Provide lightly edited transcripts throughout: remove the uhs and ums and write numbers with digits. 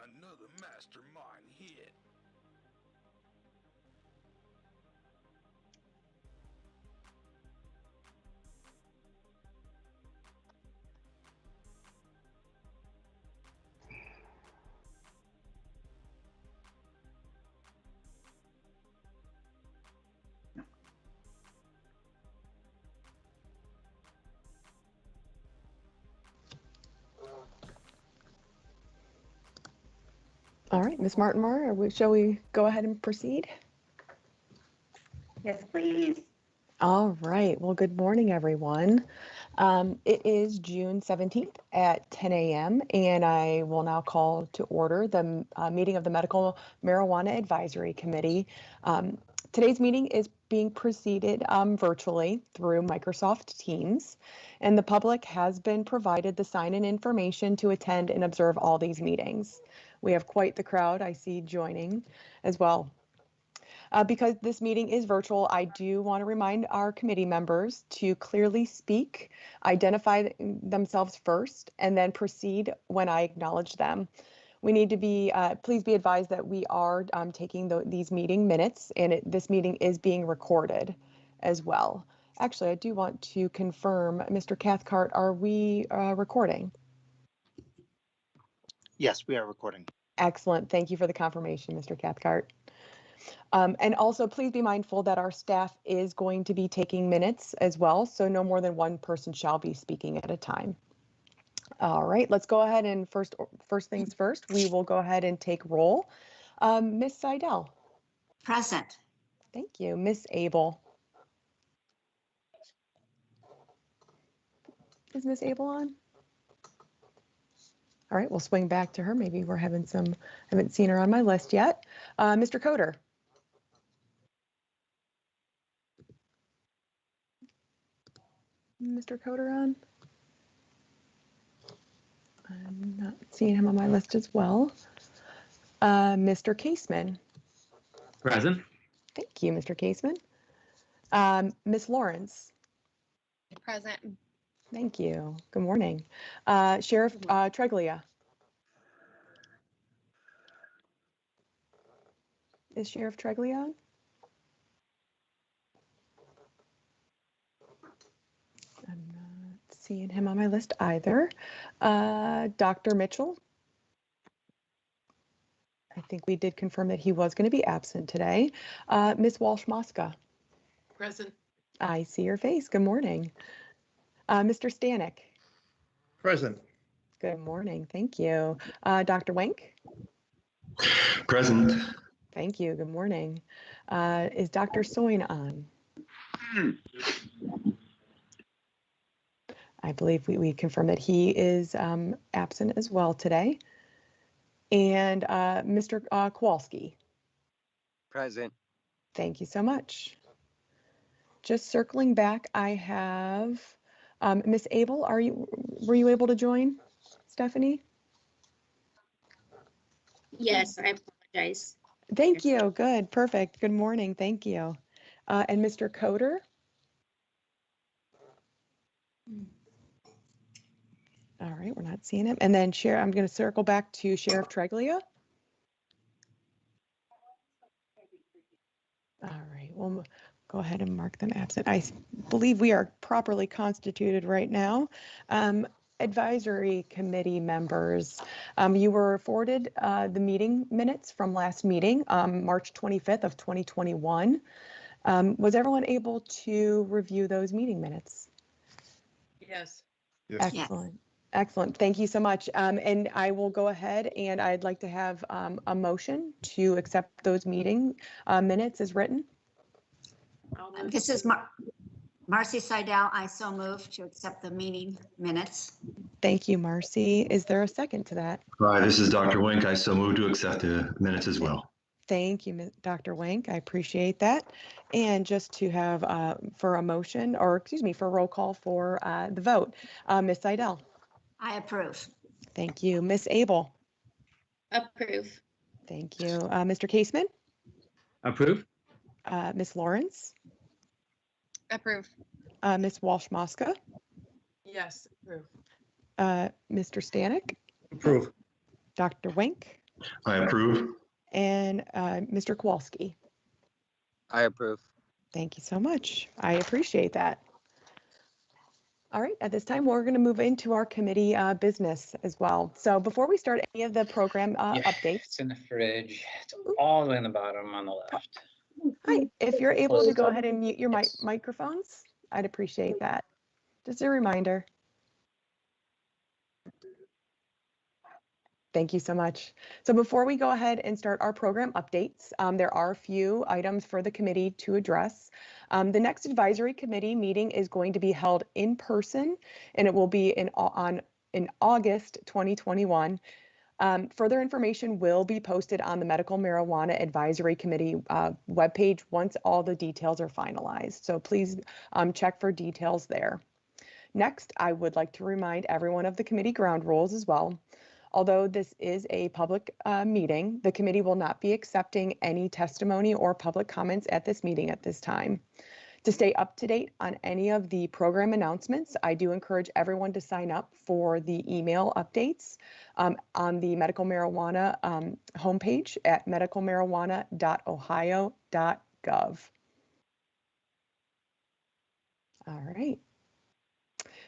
Another mastermind hit. All right, Ms. Maerten-Moore, shall we go ahead and proceed? Yes, please. All right. Well, good morning, everyone. It is June 17th at 10 a.m., and I will now call to order the meeting of the Medical Marijuana Advisory Committee. Today's meeting is being preceded virtually through Microsoft Teams, and the public has been provided the sign-in information to attend and observe all these meetings. We have quite the crowd I see joining as well. Because this meeting is virtual, I do want to remind our committee members to clearly speak, identify themselves first, and then proceed when I acknowledge them. We need to be, please be advised that we are taking these meeting minutes, and this meeting is being recorded as well. Actually, I do want to confirm, Mr. Cathcart, are we recording? Yes, we are recording. Excellent. Thank you for the confirmation, Mr. Cathcart. And also, please be mindful that our staff is going to be taking minutes as well, so no more than one person shall be speaking at a time. All right, let's go ahead and first things first, we will go ahead and take roll. Ms. Seidel. Present. Thank you. Ms. Abel. Is Ms. Abel on? All right, we'll swing back to her. Maybe we're having some, haven't seen her on my list yet. Mr. Coder. Mr. Coder on? I'm not seeing him on my list as well. Mr. Caseman. Present. Thank you, Mr. Caseman. Ms. Lawrence. Present. Thank you. Good morning. Sheriff Treglia. Is Sheriff Treglia on? I'm not seeing him on my list either. Dr. Mitchell. I think we did confirm that he was going to be absent today. Ms. Walsh-Mosca. Present. I see your face. Good morning. Mr. Stanek. Present. Good morning. Thank you. Dr. Wenk. Present. Thank you. Good morning. Is Dr. Soin on? I believe we confirmed that he is absent as well today. And Mr. Kowalski. Present. Thank you so much. Just circling back, I have Miss Abel. Were you able to join, Stephanie? Yes, I apologize. Thank you. Good. Perfect. Good morning. Thank you. And Mr. Coder. All right, we're not seeing him. And then I'm going to circle back to Sheriff Treglia. All right, we'll go ahead and mark them absent. I believe we are properly constituted right now. Advisory committee members, you were forwarded the meeting minutes from last meeting, March 25th of 2021. Was everyone able to review those meeting minutes? Yes. Excellent. Excellent. Thank you so much. And I will go ahead and I'd like to have a motion to accept those meeting minutes as written. This is Marcy Seidel. I so move to accept the meeting minutes. Thank you, Marcy. Is there a second to that? Hi, this is Dr. Wink. I so move to accept the minutes as well. Thank you, Dr. Wank. I appreciate that. And just to have for a motion, or excuse me, for a roll call for the vote, Ms. Seidel. I approve. Thank you. Ms. Abel. Approve. Thank you. Mr. Caseman. Approve. Ms. Lawrence. Approve. Ms. Walsh-Mosca. Yes, approve. Mr. Stanek. Approve. Dr. Wink. I approve. And Mr. Kowalski. I approve. Thank you so much. I appreciate that. All right, at this time, we're going to move into our committee business as well. So before we start any of the program updates. It's in the fridge. It's all the way in the bottom on the left. Hi, if you're able to Close go it. ahead and mute your Yes. microphones, I'd appreciate that. Just a reminder. Thank you so much. So before we go ahead and start our program updates, there are a few items for the committee to address. The next advisory committee meeting is going to be held in person, and it will be in August 2021. Further information will be posted on the Medical Marijuana Advisory Committee webpage once all the details are finalized. So please check for details there. Next, I would like to remind everyone of the committee ground rules as well. Although this is a public meeting, the committee will not be accepting any testimony or public comments at this meeting at this time. To stay up to date on any of the program announcements, I do encourage everyone to sign up for the email updates on the medical marijuana homepage at medicalmarijuana.ohio.gov. All right.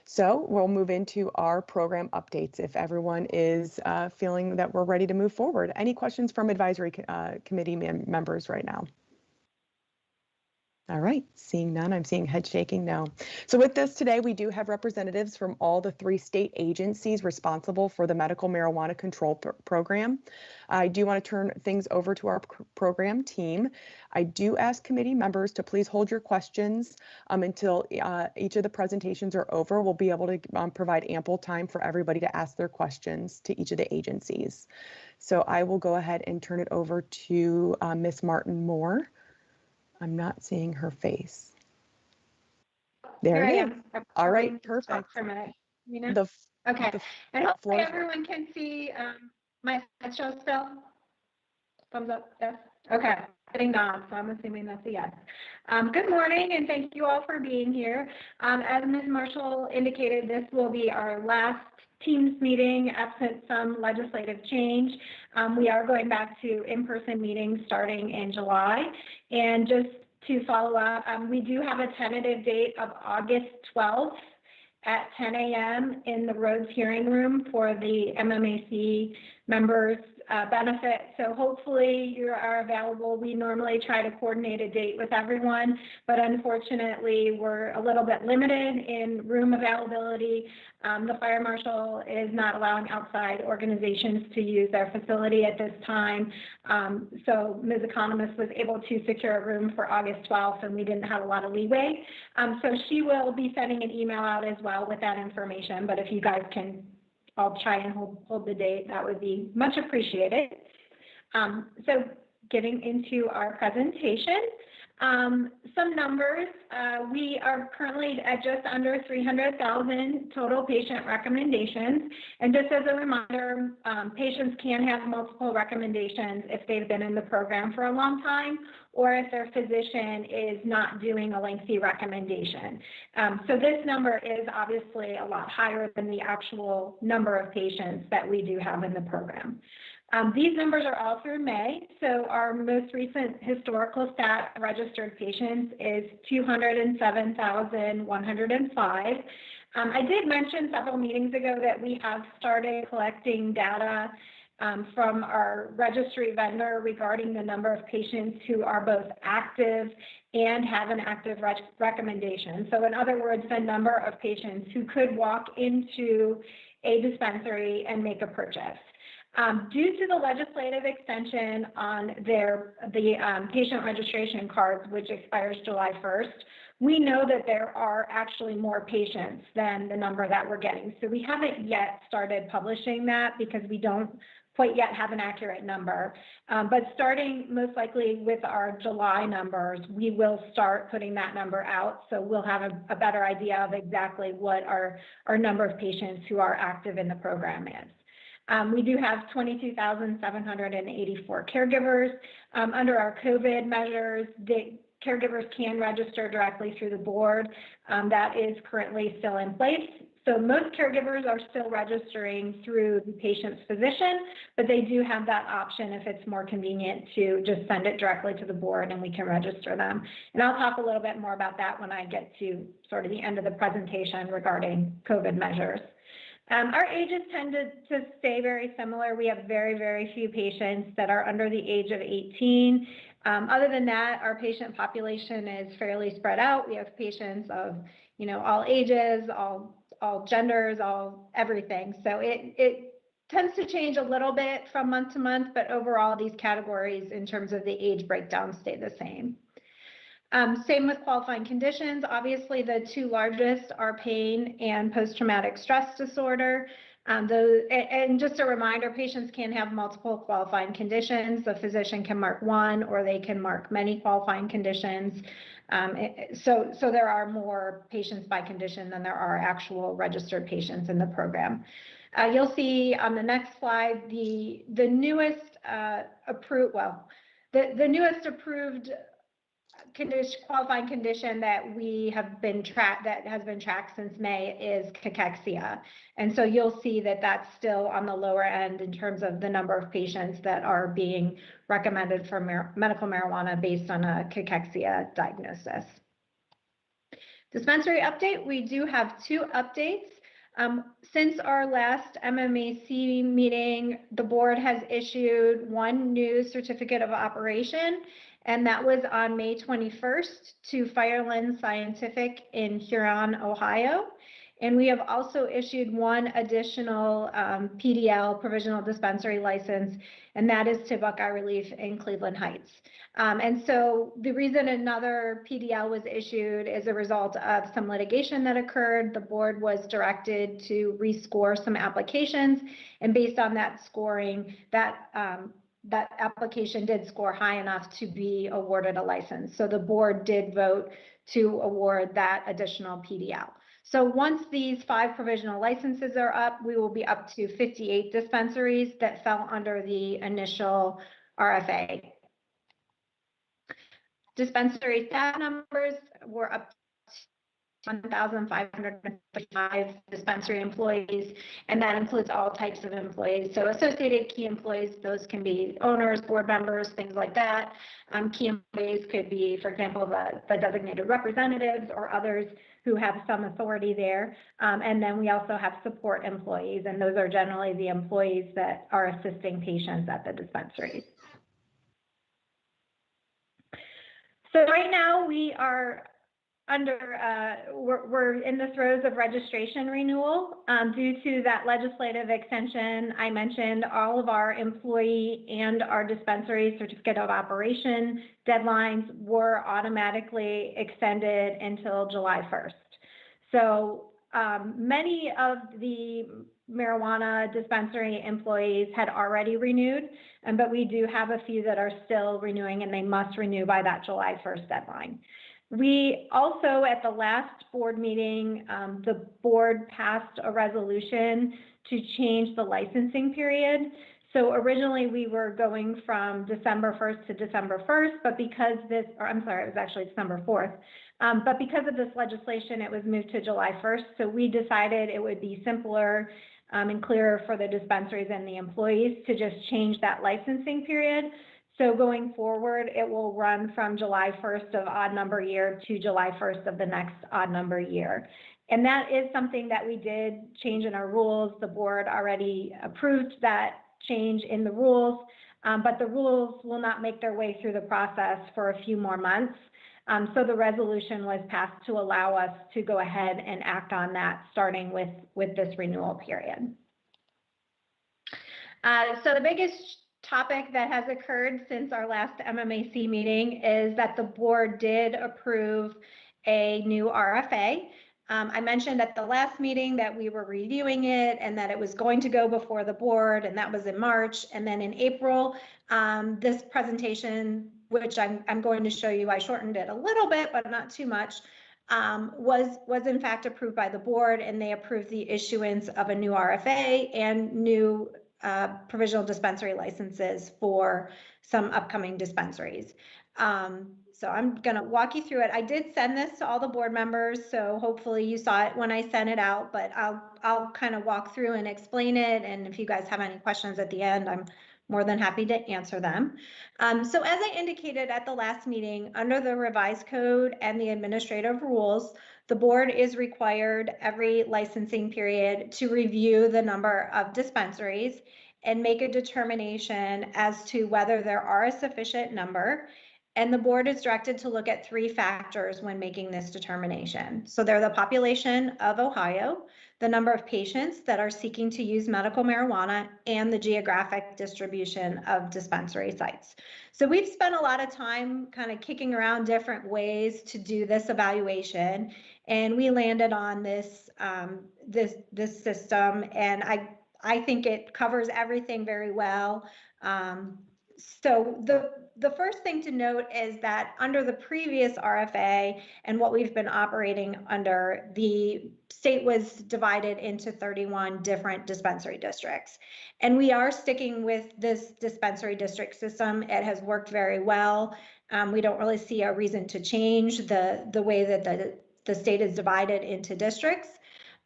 So we'll move into our program updates if everyone is feeling that we're ready to move forward. Any questions from advisory committee members right now? All right, seeing none, I'm seeing head shaking no. So with this today, we do have representatives from all the 3 state agencies responsible for the medical marijuana control program. I do want to turn things over to our program team. I do ask committee members to please hold your questions until each of the presentations are over. We'll be able to provide ample time for everybody to ask their questions to each of the agencies. So I will go ahead and turn it over to Ms. Maerten-Moore. I'm not seeing her face. There it is. All right, perfect. For a minute, Okay. And hopefully everyone can see my slideshow still. Thumbs up, yes. Okay, hitting nod, so I'm assuming that's a yes. Good morning, and thank you all for being here. As Ms. Marshall indicated, this will be our last Teams meeting absent some legislative change. We are going back to in-person meetings starting in July. And just to follow up, we do have a tentative date of August 12th at 10 a.m. in the Rhodes hearing room for the MMAC members benefit. So hopefully you are available. We normally try to coordinate a date with everyone, but unfortunately we're a little bit limited in room availability. The fire marshal is not allowing outside organizations to use their facility at this time. So Ms. Economist was able to secure a room for August 12th, and we didn't have a lot of leeway. So she will be sending an email out as well with that information, but if you guys can all try and hold the date, that would be much appreciated. So getting into our presentation, some numbers, we are currently at just under 300,000 total patient recommendations. And just as a reminder, patients can have multiple recommendations if they've been in the program for a long time, or if their physician is not doing a lengthy recommendation. So this number is obviously a lot higher than the actual number of patients that we do have in the program. These numbers are all through May, so our most recent historical stat registered patients is 207,105. I did mention several meetings ago that we have started collecting data from our registry vendor regarding the number of patients who are both active and have an active recommendation. So in other words, the number of patients who could walk into a dispensary and make a purchase. Due to the legislative extension on the patient registration cards, which expires July 1st, we know that there are actually more patients than the number that we're getting. So we haven't yet started publishing that because we don't quite yet have an accurate number. But starting most likely with our July numbers, we will start putting that number out. So we'll have a better idea of exactly what our number of patients who are active in the program is. We do have 22,784 caregivers. Under our COVID measures, the caregivers can register directly through the board. That is currently still in place. So most caregivers are still registering through the patient's physician, but they do have that option if it's more convenient to just send it directly to the board and we can register them. And I'll talk a little bit more about that when I get to sort of the end of the presentation regarding COVID measures. Our ages tend to stay very similar. We have very, very few patients that are under the age of 18. Other than that, our patient population is fairly spread out. We have patients of, all ages, all genders, all everything. So it tends to change a little bit from month to month, but overall these categories in terms of the age breakdown stay the same. Same with qualifying conditions. Obviously, the two largest are pain and post-traumatic stress disorder. And just a reminder, patients can have multiple qualifying conditions. The physician can mark one, or they can mark many qualifying conditions. So there are more patients by condition than there are actual registered patients in the program. You'll see on the next slide the newest approved, the newest approved qualifying condition that has been tracked since May is cachexia. And so you'll see that that's still on the lower end in terms of the number of patients that are being recommended for medical marijuana based on a cachexia diagnosis. Dispensary update, we do have two updates. Since our last MMAC meeting, the board has issued one new certificate of operation, and that was on May 21st to Fireland Scientific in Huron, Ohio. And we have also issued one additional PDL, provisional dispensary license, and that is to Buckeye Relief in Cleveland Heights. And so the reason another PDL was issued is a result of some litigation that occurred. The board was directed to rescore some applications, and based on that scoring, that application did score high enough to be awarded a license. So the board did vote to award that additional PDL. So once these 5 provisional licenses are up, we will be up to 58 dispensaries that fell under the initial RFA. Dispensary staff numbers were up to 1,555 dispensary employees, and that includes all types of employees. So associated key employees, those can be owners, board members, things like that. Key employees could be, for example, the designated representatives or others who have some authority there. And then we also have support employees, and those are generally the employees that are assisting patients at the dispensaries. So right now we are we're in the throes of registration renewal. Due to that legislative extension, I mentioned all of our employee and our dispensary certificate of operation deadlines were automatically extended until July 1st. So many of the marijuana dispensary employees had already renewed, but we do have a few that are still renewing, and they must renew by that July 1st deadline. We also, at the last board meeting, the board passed a resolution to change the licensing period. So originally we were going from December 1st to December 1st, but because this, or I'm sorry, it was actually December 4th. But because of this legislation, it was moved to July 1st. So we decided it would be simpler and clearer for the dispensaries and the employees to just change that licensing period. So going forward, it will run from July 1st of odd number year to July 1st of the next odd number year. And that is something that we did change in our rules. The board already approved that change in the rules, but the rules will not make their way through the process for a few more months. So the resolution was passed to allow us to go ahead and act on that, starting with this renewal period. So the biggest topic that has occurred since our last MMAC meeting is that the board did approve a new RFA. I mentioned at the last meeting that we were reviewing it and that it was going to go before the board, and that was in March. And then in April, this presentation, which I'm going to show you, I shortened it a little bit, but not too much, was in fact approved by the board, and they approved the issuance of a new RFA and new provisional dispensary licenses for some upcoming dispensaries. So I'm going to walk you through it. I did send this to all the board members, so hopefully you saw it when I sent it out, but I'll kind of walk through and explain it. And if you guys have any questions at the end, I'm more than happy to answer them. So as I indicated at the last meeting, under the revised code and the administrative rules, the board is required every licensing period to review the number of dispensaries and make a determination as to whether there are a sufficient number. And the board is directed to look at 3 factors when making this determination. So they're the population of Ohio, the number of patients that are seeking to use medical marijuana, and the geographic distribution of dispensary sites. So we've spent a lot of time kind of kicking around different ways to do this evaluation, and we landed on this this system, and I think it covers everything very well. So the first thing to note is that under the previous RFA and what we've been operating under, the state was divided into 31 different dispensary districts. And we are sticking with this dispensary district system. It has worked very well. We don't really see a reason to change the way that the state is divided into districts.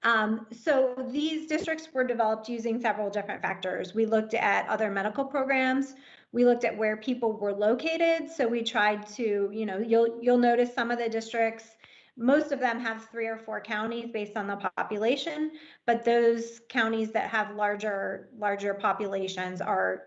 So these districts were developed using several different factors. We looked at other medical programs. We looked at where people were located. So we tried to, you know, you'll notice some of the districts, most of them have 3 or 4 counties based on the population, but those counties that have larger populations are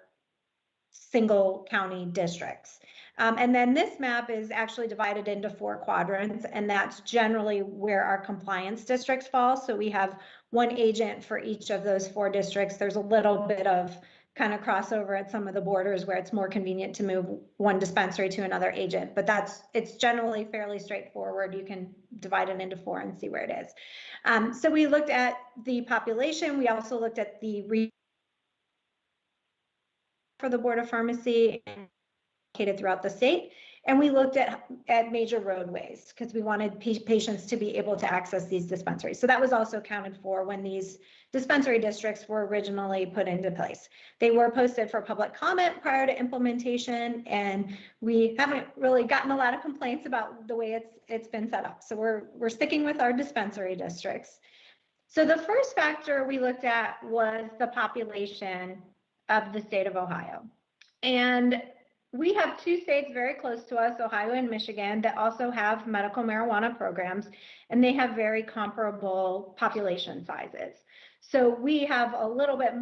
single county districts. And then this map is actually divided into 4 quadrants, and that's generally where our compliance districts fall. So we have 1 agent for each of those 4 districts. There's a little bit of kind of crossover at some of the borders where it's more convenient to move 1 dispensary to another agent, but it's generally fairly straightforward. You can divide it into 4 and see where it is. So we looked at the population. We also looked at the for the Board of Pharmacy located throughout the state. And we looked at major roadways because we wanted patients to be able to access these dispensaries. So that was also accounted for when these dispensary districts were originally put into place. They were posted for public comment prior to implementation, and we haven't really gotten a lot of complaints about the way it's been set up. So we're sticking with our dispensary districts. So the first factor we looked at was the population of the state of Ohio. And we have 2 states very close to us, Ohio and Michigan, that also have medical marijuana programs, and they have very comparable population sizes. So we have a little bit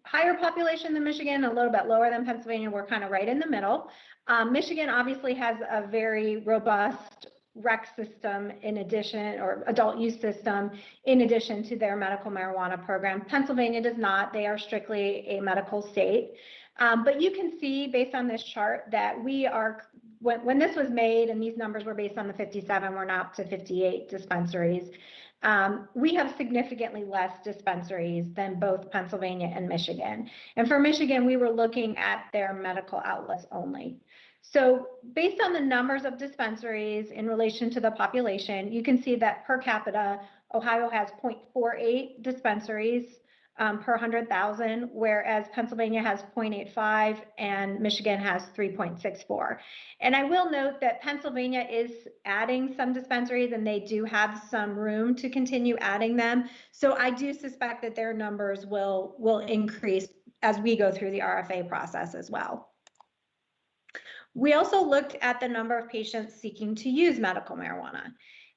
higher population than Michigan, a little bit lower than Pennsylvania. We're kind of right in the middle. Michigan obviously has a very robust rec system in addition, or adult use system, in addition to their medical marijuana program. Pennsylvania does not. They are strictly a medical state. But you can see based on this chart that we are, when this was made, and these numbers were based on the 57, we're now up to 58 dispensaries. We have significantly less dispensaries than both Pennsylvania and Michigan. And for Michigan, we were looking at their medical outlets only. So based on the numbers of dispensaries in relation to the population, you can see that per capita, Ohio has 0.48 dispensaries per 100,000, whereas Pennsylvania has 0.85 and Michigan has 3.64. And I will note that Pennsylvania is adding some dispensaries, and they do have some room to continue adding them. So I do suspect that their numbers will increase as we go through the RFA process as well. We also looked at the number of patients seeking to use medical marijuana.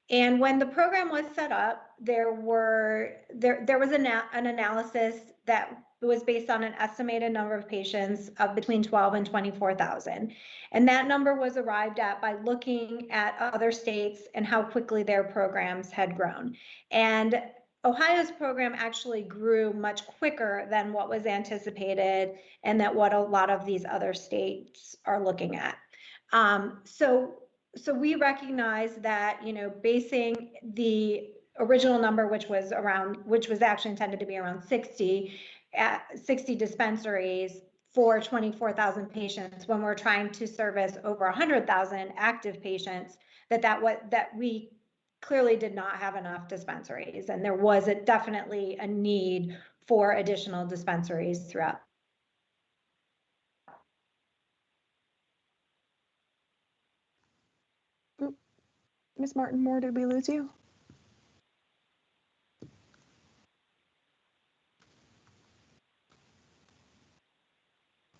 And when the program was set up, there was an analysis that was based on an estimated number of patients of between 12 and 24,000. And that number was arrived at by looking at other states and how quickly their programs had grown. And Ohio's program actually grew much quicker than what was anticipated and that what a lot of these other states are looking at. So we recognize that, you know, basing the original number, which was actually intended to be around 60 dispensaries for 24,000 patients, when we're trying to service over 100,000 active patients, that we clearly did not have enough dispensaries, and there was definitely a need for additional dispensaries throughout. Ms. Maerten-Moore, did we lose you?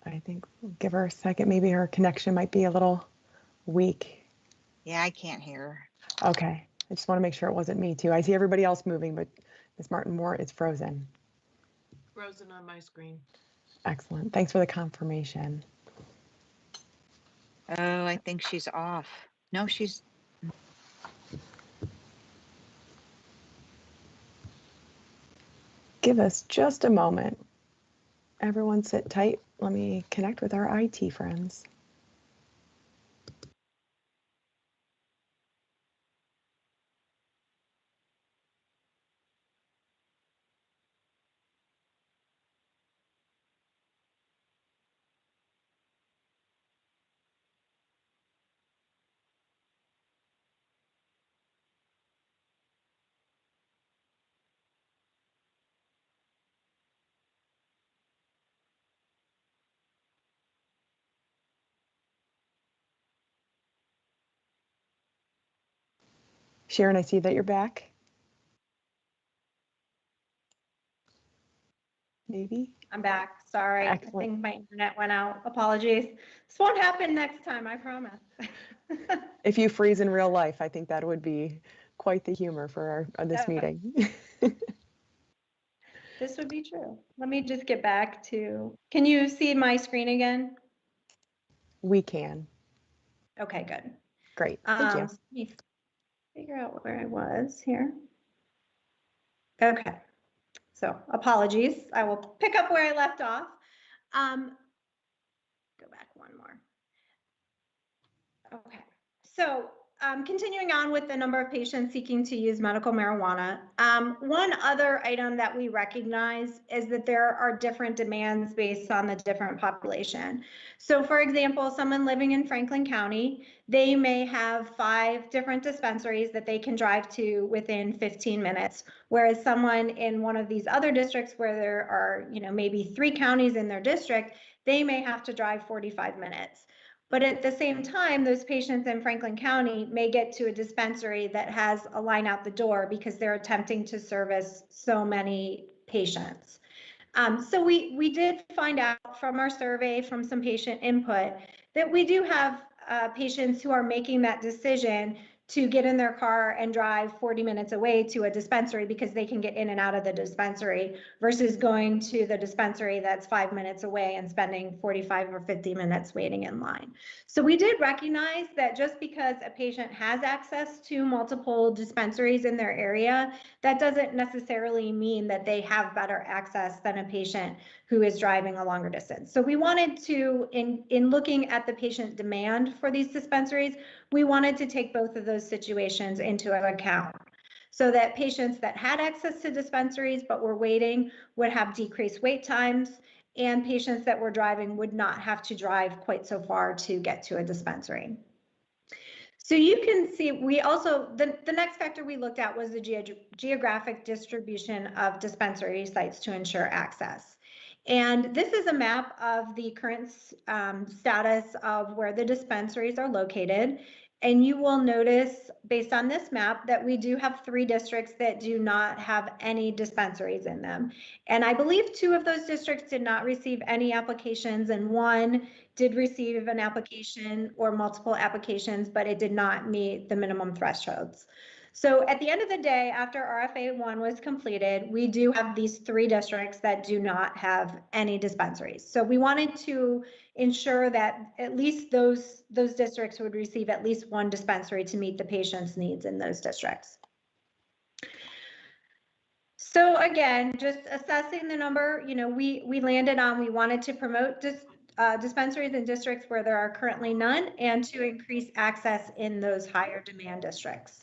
I think we'll give her a second. Maybe her connection might be a little weak. Yeah, I can't hear. Okay, I just want to make sure it wasn't me too. I see everybody else moving, but Ms. Maerten-Moore is frozen. Frozen on my screen. Excellent. Thanks for the confirmation. Oh, I think she's off. No, she's. Give us just a moment. Everyone sit tight. Let me connect with our IT friends. Sharon, I see that you're back. Maybe. I'm back. Sorry. Excellent. I think my internet went out. Apologies. This won't happen next time, I promise. If you freeze in real life, I think that would be quite the humor for this Yeah. meeting. This would be true. Let me just get back to, can you see my screen again? We can. Okay, good. Great. Thank you. Let me figure out where I was here. Okay. So apologies. I will pick up where I left off. Go back one more. Okay. So continuing on with the number of patients seeking to use medical marijuana, one other item that we recognize is that there are different demands based on the different population. So for example, someone living in Franklin County, they may have 5 different dispensaries that they can drive to within 15 minutes, whereas someone in one of these other districts where there are, maybe 3 counties in their district, they may have to drive 45 minutes. But at the same time, those patients in Franklin County may get to a dispensary that has a line out the door because they're attempting to service so many patients. So we did find out from our survey, from some patient input, that we do have patients who are making that decision to get in their car and drive 40 minutes away to a dispensary because they can get in and out of the dispensary versus going to the dispensary that's 5 minutes away and spending 45 or 50 minutes waiting in line. So we did recognize that just because a patient has access to multiple dispensaries in their area, that doesn't necessarily mean that they have better access than a patient who is driving a longer distance. So we wanted to, in looking at the patient demand for these dispensaries, we wanted to take both of those situations into account so that patients that had access to dispensaries but were waiting would have decreased wait times, and patients that were driving would not have to drive quite so far to get to a dispensary. So you can see, we also, the next factor we looked at was the geographic distribution of dispensary sites to ensure access. And this is a map of the current status of where the dispensaries are located. And you will notice, based on this map, that we do have 3 districts that do not have any dispensaries in them. And I believe 2 of those districts did not receive any applications, and 1 did receive an application or multiple applications, but it did not meet the minimum thresholds. So at the end of the day, after RFA 1 was completed, we do have these 3 districts that do not have any dispensaries. So we wanted to ensure that at least those districts would receive at least 1 dispensary to meet the patient's needs in those districts. So again, just assessing the number, we landed on, we wanted to promote dispensaries in districts where there are currently none and to increase access in those higher demand districts.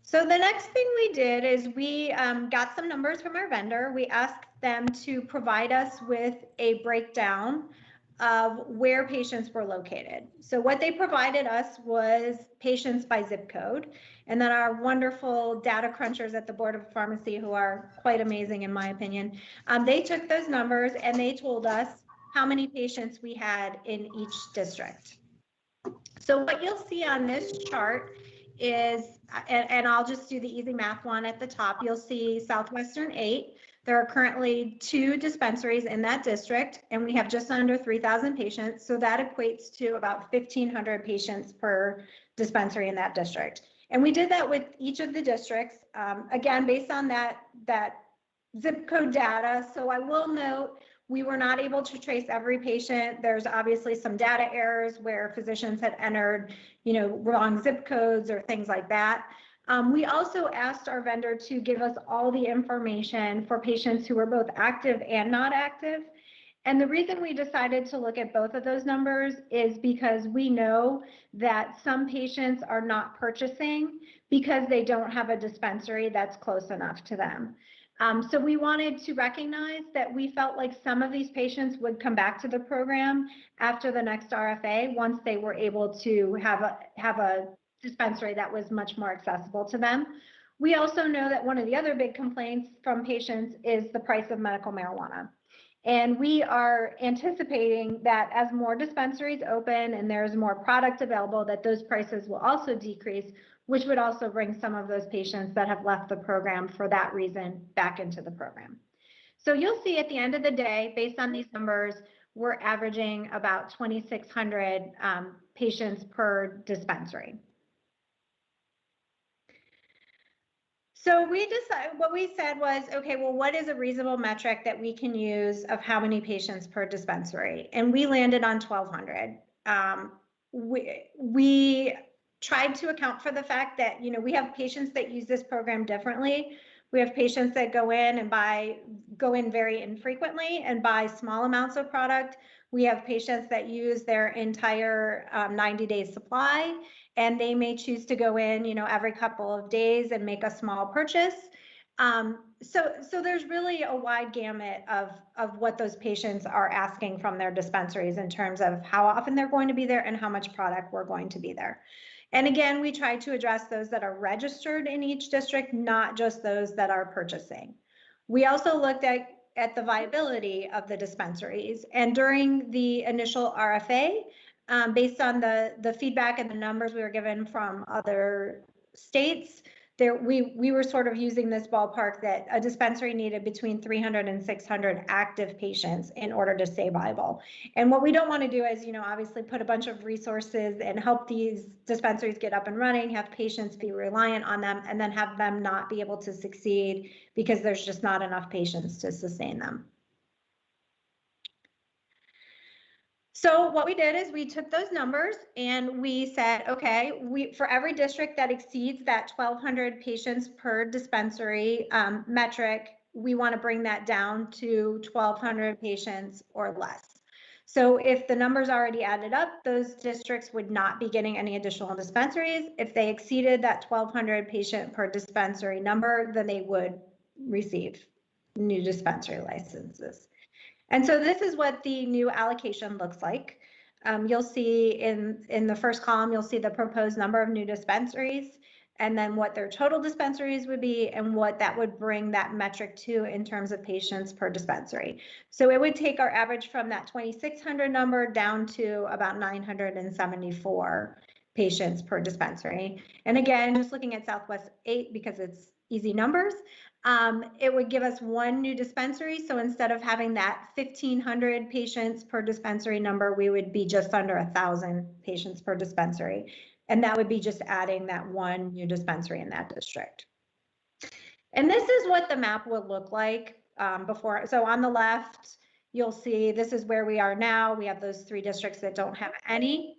So the next thing we did is we got some numbers from our vendor. We asked them to provide us with a breakdown of where patients were located. So what they provided us was patients by zip code, and then our wonderful data crunchers at the Board of Pharmacy, who are quite amazing in my opinion, they took those numbers and they told us how many patients we had in each district. So what you'll see on this chart is, and I'll just do the easy math one at the top. You'll see Southwestern 8. There are currently 2 dispensaries in that district, and we have just under 3,000 patients. So that equates to about 1,500 patients per dispensary in that district. And we did that with each of the districts, again, based on that zip code data. So I will note, we were not able to trace every patient. There's obviously some data errors where physicians had entered, wrong zip codes or things like that. We also asked our vendor to give us all the information for patients who were both active and not active. And the reason we decided to look at both of those numbers is because we know that some patients are not purchasing because they don't have a dispensary that's close enough to them. So we wanted to recognize that we felt like some of these patients would come back to the program after the next RFA once they were able to have a dispensary that was much more accessible to them. We also know that one of the other big complaints from patients is the price of medical marijuana. And we are anticipating that as more dispensaries open and there's more product available, that those prices will also decrease, which would also bring some of those patients that have left the program for that reason back into the program. So you'll see at the end of the day, based on these numbers, we're averaging about 2,600 patients per dispensary. So we decided, what we said was, okay, well, what is a reasonable metric that we can use of how many patients per dispensary? And we landed on 1,200. We tried to account for the fact that, we have patients that use this program differently. We have patients that go in very infrequently and buy small amounts of product. We have patients that use their entire 90-day supply, and they may choose to go in, every couple of days and make a small purchase. So there's really a wide gamut of what those patients are asking from their dispensaries in terms of how often they're going to be there and how much product we're going to be there. And again, we try to address those that are registered in each district, not just those that are purchasing. We also looked at the viability of the dispensaries. And during the initial RFA, based on the feedback and the numbers we were given from other states, we were sort of using this ballpark that a dispensary needed between 300 and 600 active patients in order to stay viable. And what we don't want to do is, obviously put a bunch of resources and help these dispensaries get up and running, have patients be reliant on them, and then have them not be able to succeed because there's just not enough patients to sustain them. So what we did is we took those numbers and we said, okay, for every district that exceeds that 1,200 patients per dispensary metric, we want to bring that down to 1,200 patients or less. So if the numbers already added up, those districts would not be getting any additional dispensaries. If they exceeded that 1,200 patient per dispensary number, then they would receive new dispensary licenses. And so this is what the new allocation looks like. You'll see in the first column, you'll see the proposed number of new dispensaries, and then what their total dispensaries would be and what that would bring that metric to in terms of patients per dispensary. So it would take our average from that 2,600 number down to about 974 patients per dispensary. And again, just looking at Southwest 8 because it's easy numbers, it would give us one new dispensary. So instead of having that 1,500 patients per dispensary number, we would be just under 1,000 patients per dispensary. And that would be just adding that one new dispensary in that district. And this is what the map would look like before. So on the left, you'll see this is where we are now. We have those 3 districts that don't have any.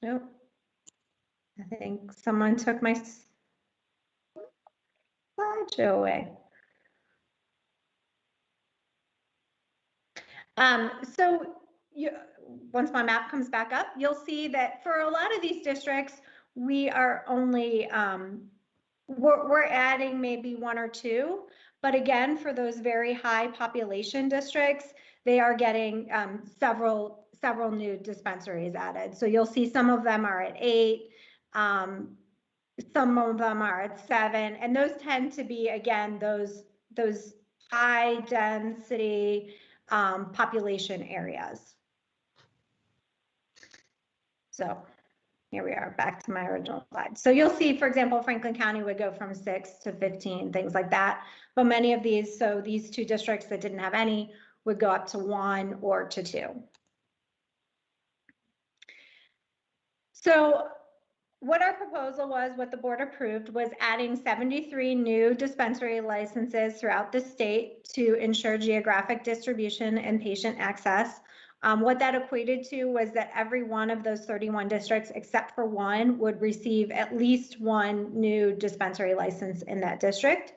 Nope. I think someone took my slideshow away. Once my map comes back up, you'll see that for a lot of these districts, we are only, we're adding maybe 1 or 2. But again, for those very high population districts, they are getting several new dispensaries added. So you'll see some of them are at 8. Some of them are at 7, and those tend to be, again, those high density population areas. So Here we are, back to my original slide. So you'll see, for example, Franklin County would go from 6 to 15, things like that. But many of these, so these 2 districts that didn't have any would go up to 1 or to 2. So what our proposal was, what the board approved, was adding 73 new dispensary licenses throughout the state to ensure geographic distribution and patient access. What that equated to was that every one of those 31 districts, except for 1, would receive at least 1 new dispensary license in that district.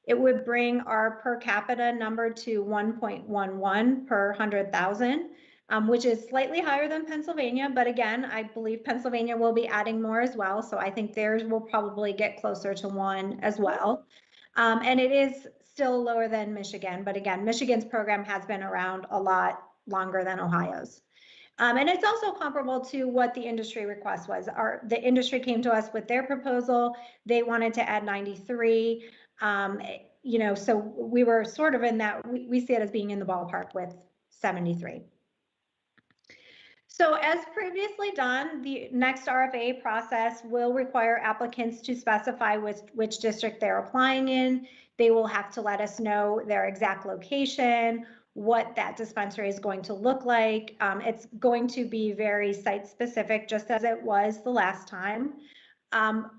It would bring our per capita number to 1.11 per 100,000. Which is slightly higher than Pennsylvania, but again, I believe Pennsylvania will be adding more as well, so I think theirs will probably get closer to 1 as well. And it is still lower than Michigan, but again, Michigan's program has been around a lot longer than Ohio's. And it's also comparable to what the industry request was. The industry came to us with their proposal. They wanted to add 93. You know, so we were sort of in that, we see it as being in the ballpark with 73. So as previously done, the next RFA process will require applicants to specify which district they're applying in. They will have to let us know their exact location, what that dispensary is going to look like. It's going to be very site specific, just as it was the last time.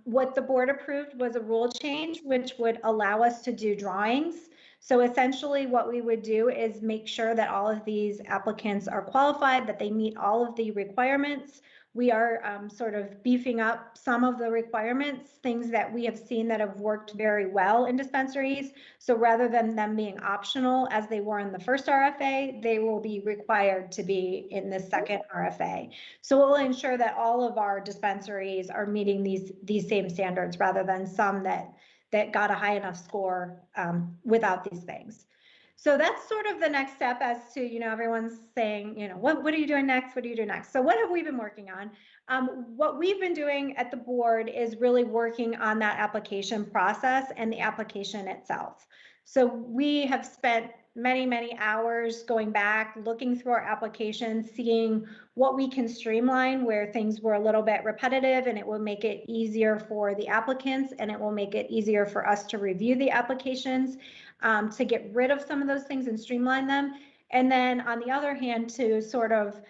What the board approved was a rule change, which would allow us to do drawings. So essentially what we would do is make sure that all of these applicants are qualified, that they meet all of the requirements. We are sort of beefing up some of the requirements, things that we have seen that have worked very well in dispensaries. So rather than them being optional as they were in the first RFA, they will be required to be in the second RFA. So we'll ensure that all of our dispensaries are meeting these same standards rather than some that got a high enough score without these things. So that's sort of the next step as to, you know, everyone's saying, you know, what are you doing next? What do you do next? So what have we been working on? What we've been doing at the board is really working on that application process and the application itself. So we have spent many hours going back, looking through our applications, seeing what we can streamline where things were a little bit repetitive, and it will make it easier for the applicants, and it will make it easier for us to review the applications, to get rid of some of those things and streamline them. And then on the other hand, to sort of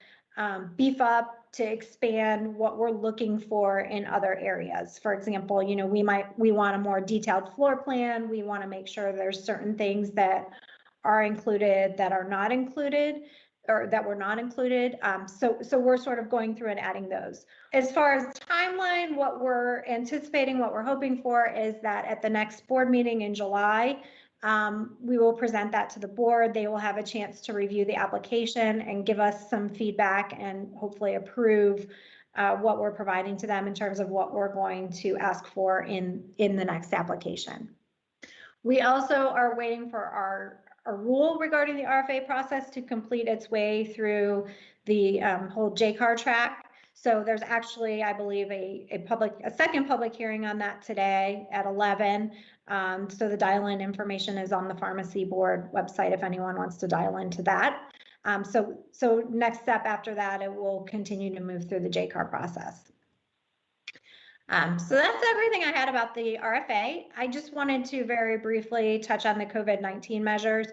beef up, to expand what we're looking for in other areas. For example, you know, we want a more detailed floor plan. We want to make sure there's certain things that are included that are not included, or that were not included. So we're sort of going through and adding those. As far as timeline, what we're anticipating, what we're hoping for is that at the next board meeting in July, we will present that to the board. They will have a chance to review the application and give us some feedback and hopefully approve what we're providing to them in terms of what we're going to ask for in the next application. We also are waiting for our rule regarding the RFA process to complete its way through the whole JCAR track. So there's actually, I believe, a second public hearing on that today at 11. So the dial-in information is on the pharmacy board website if anyone wants to dial into that. So next step after that, it will continue to move through the JCAR process. So that's everything I had about the RFA. I just wanted to very briefly touch on the COVID-19 measures.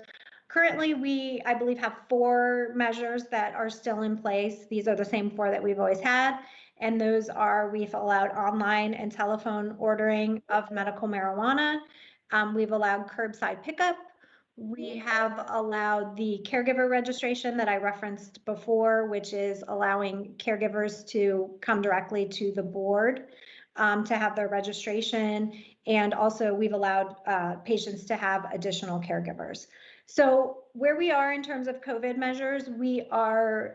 Currently, I believe, have 4 measures that are still in place. These are the same 4 that we've always had. And those are, we've allowed online and telephone ordering of medical marijuana. We've allowed curbside pickup. We have allowed the caregiver registration that I referenced before, which is allowing caregivers to come directly to the board to have their registration. And also we've allowed patients to have additional caregivers. So where we are in terms of COVID measures, we are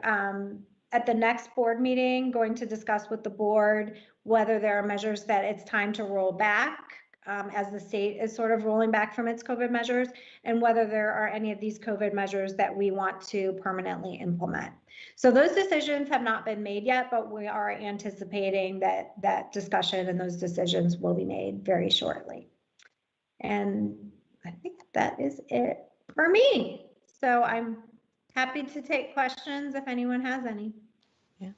at the next board meeting going to discuss with the board whether there are measures that it's time to roll back as the state is sort of rolling back from its COVID measures, and whether there are any of these COVID measures that we want to permanently implement. So those decisions have not been made yet, but we are anticipating that discussion and those decisions will be made very shortly. And I think that is it for me. So I'm happy to take questions if anyone has any. Yeah.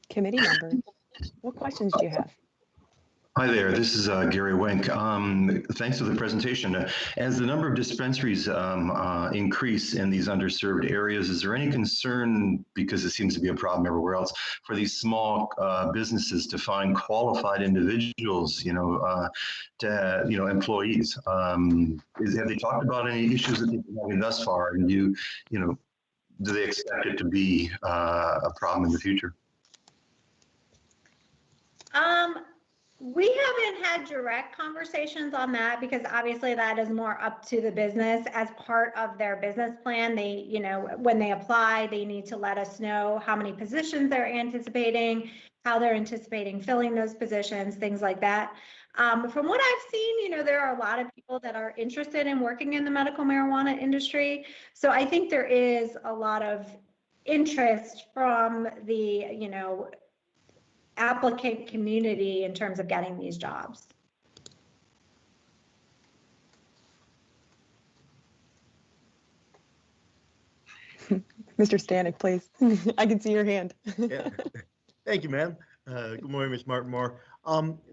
Committee members. What questions do you have? Hi there, this is Gary Wenk. Thanks for the presentation. As the number of dispensaries increase in these underserved areas, is there any concern, because it seems to be a problem everywhere else, for these small businesses to find qualified individuals, employees? Have they talked about any issues that they've been having thus far? And do they expect it to be a problem in the future? We haven't had direct conversations on that because obviously that is more up to the business as part of their business plan. They, when they apply, they need to let us know how many positions they're anticipating, how they're anticipating filling those positions, things like that. From what I've seen, there are a lot of people that are interested in working in the medical marijuana industry. So I think there is a lot of interest from the, applicant community in terms of getting these jobs. Mr. Stanek, please. I can see your hand. Yeah. Thank you, ma'am. Good morning, Ms. Maerten-Moore.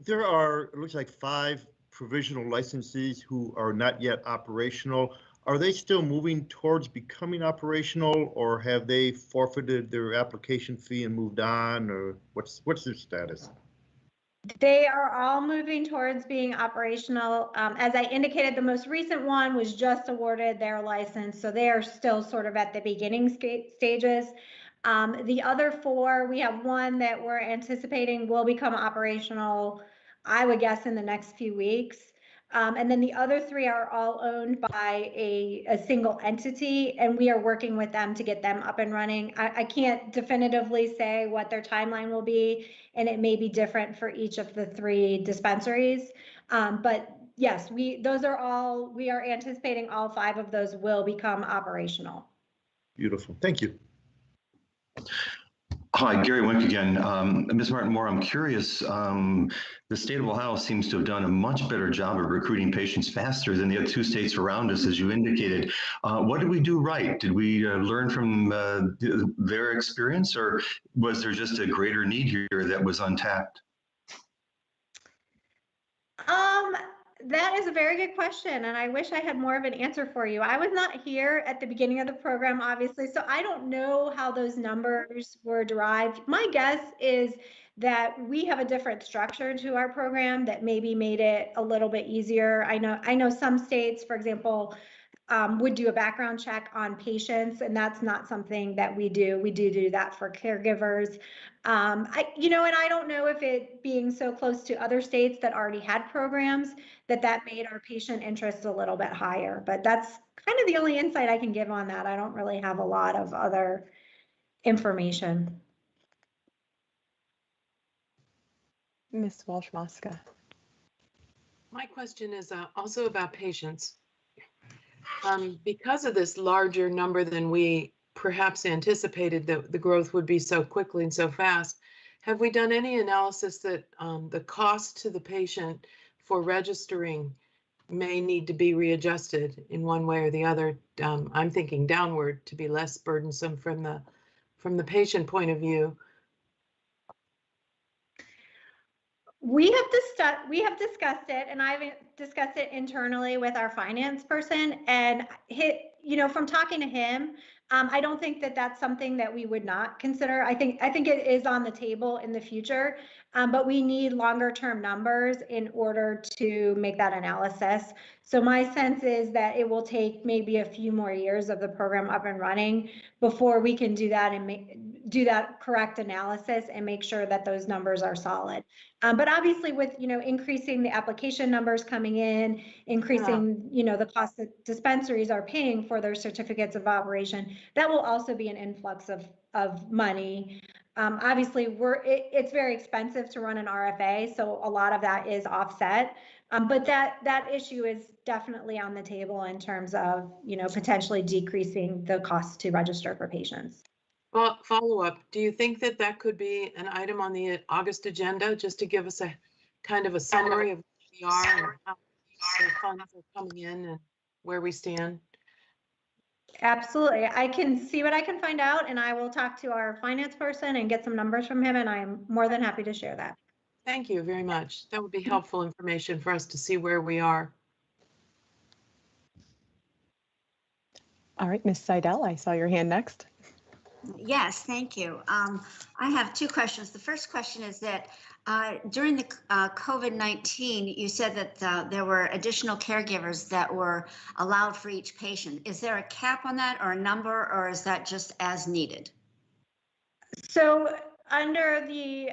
There are, it looks like 5 provisional licensees who are not yet operational. Are they still moving towards becoming operational, or have they forfeited their application fee and moved on, or what's their status? They are all moving towards being operational. As I indicated, the most recent one was just awarded their license, so they are still sort of at the beginning stages. The other 4, we have one that we're anticipating will become operational, I would guess, in the next few weeks. And then the other 3 are all owned by a single entity, and we are working with them to get them up and running. I can't definitively say what their timeline will be, and it may be different for each of the 3 dispensaries. But yes, we are anticipating all 5 of those will become operational. Beautiful. Thank you. Hi, Gary Wink again. Ms. Maerten-Moore, I'm curious, the state of Ohio seems to have done a much better job of recruiting patients faster than the other 2 states around us, as you indicated. What did we do right? Did we learn from their experience, or was there just a greater need here that was untapped? That is a very good question, and I wish I had more of an answer for you. I was not here at the beginning of the program, obviously, so I don't know how those numbers were derived. My guess is that we have a different structure to our program that maybe made it a little bit easier. I know some states, for example, would do a background check on patients, and that's not something that we do. We do that for caregivers. And I don't know if it being so close to other states that already had programs, that made our patient interest a little bit higher. But that's kind of the only insight I can give on that. I don't really have a lot of other information. Ms. Walsh-Moska. My question is also about patients. Because of this larger number than we perhaps anticipated, that the growth would be so quickly and so fast, have we done any analysis that the cost to the patient for registering may need to be readjusted in one way or the other? I'm thinking downward, to be less burdensome from the patient point of view. We have discussed it, and I've discussed it internally with our finance person, and from talking to him, I don't think that that's something that we would not consider. I think it is on the table in the future, but we need longer term numbers in order to make that analysis. So my sense is that it will take maybe a few more years of the program up and running before we can do that and do that correct analysis and make sure that those numbers are solid. But obviously with, increasing the application numbers coming in, increasing, the cost that dispensaries are paying for their certificates of operation, that will also be an influx of money. Obviously it's very expensive to run an RFA, so a lot of that is offset. But that issue is definitely on the table in terms of, potentially decreasing the cost to register for patients. Well, follow up. Do you think that could be an item on the August agenda, just to give us a kind of a summary of where we are and how the funds are coming in and where we stand? Absolutely. I can see what I can find out, and I will talk to our finance person and get some numbers from him, and I'm more than happy to share that. Thank you very much. That would be helpful information for us to see where we are. All right, Ms. Seidel, I saw your hand next. Yes, thank you. I have two questions. The first question is that during the COVID-19, you said that there were additional caregivers that were allowed for each patient. Is there a cap on that or a number, or is that just as needed? So under the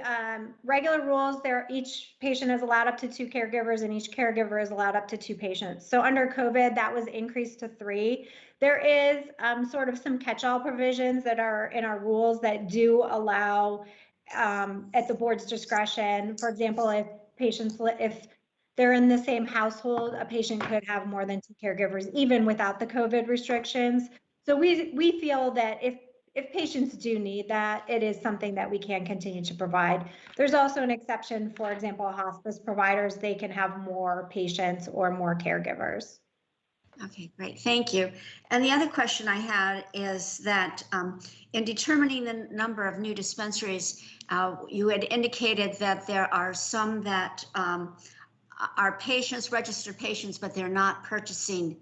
regular rules, each patient is allowed up to 2 caregivers, and each caregiver is allowed up to 2 patients. So under COVID, that was increased to 3. There is sort of some catch-all provisions that are in our rules that do allow, at the board's discretion, for example, if they're in the same household, a patient could have more than 2 caregivers, even without the COVID restrictions. So we feel that if patients do need that, it is something that we can continue to provide. There's also an exception, for example, hospice providers, they can have more patients or more caregivers. Okay, great, thank you. And the other question I had is that in determining the number of new dispensaries, you had indicated that there are some that are patients, registered patients, but they're not purchasing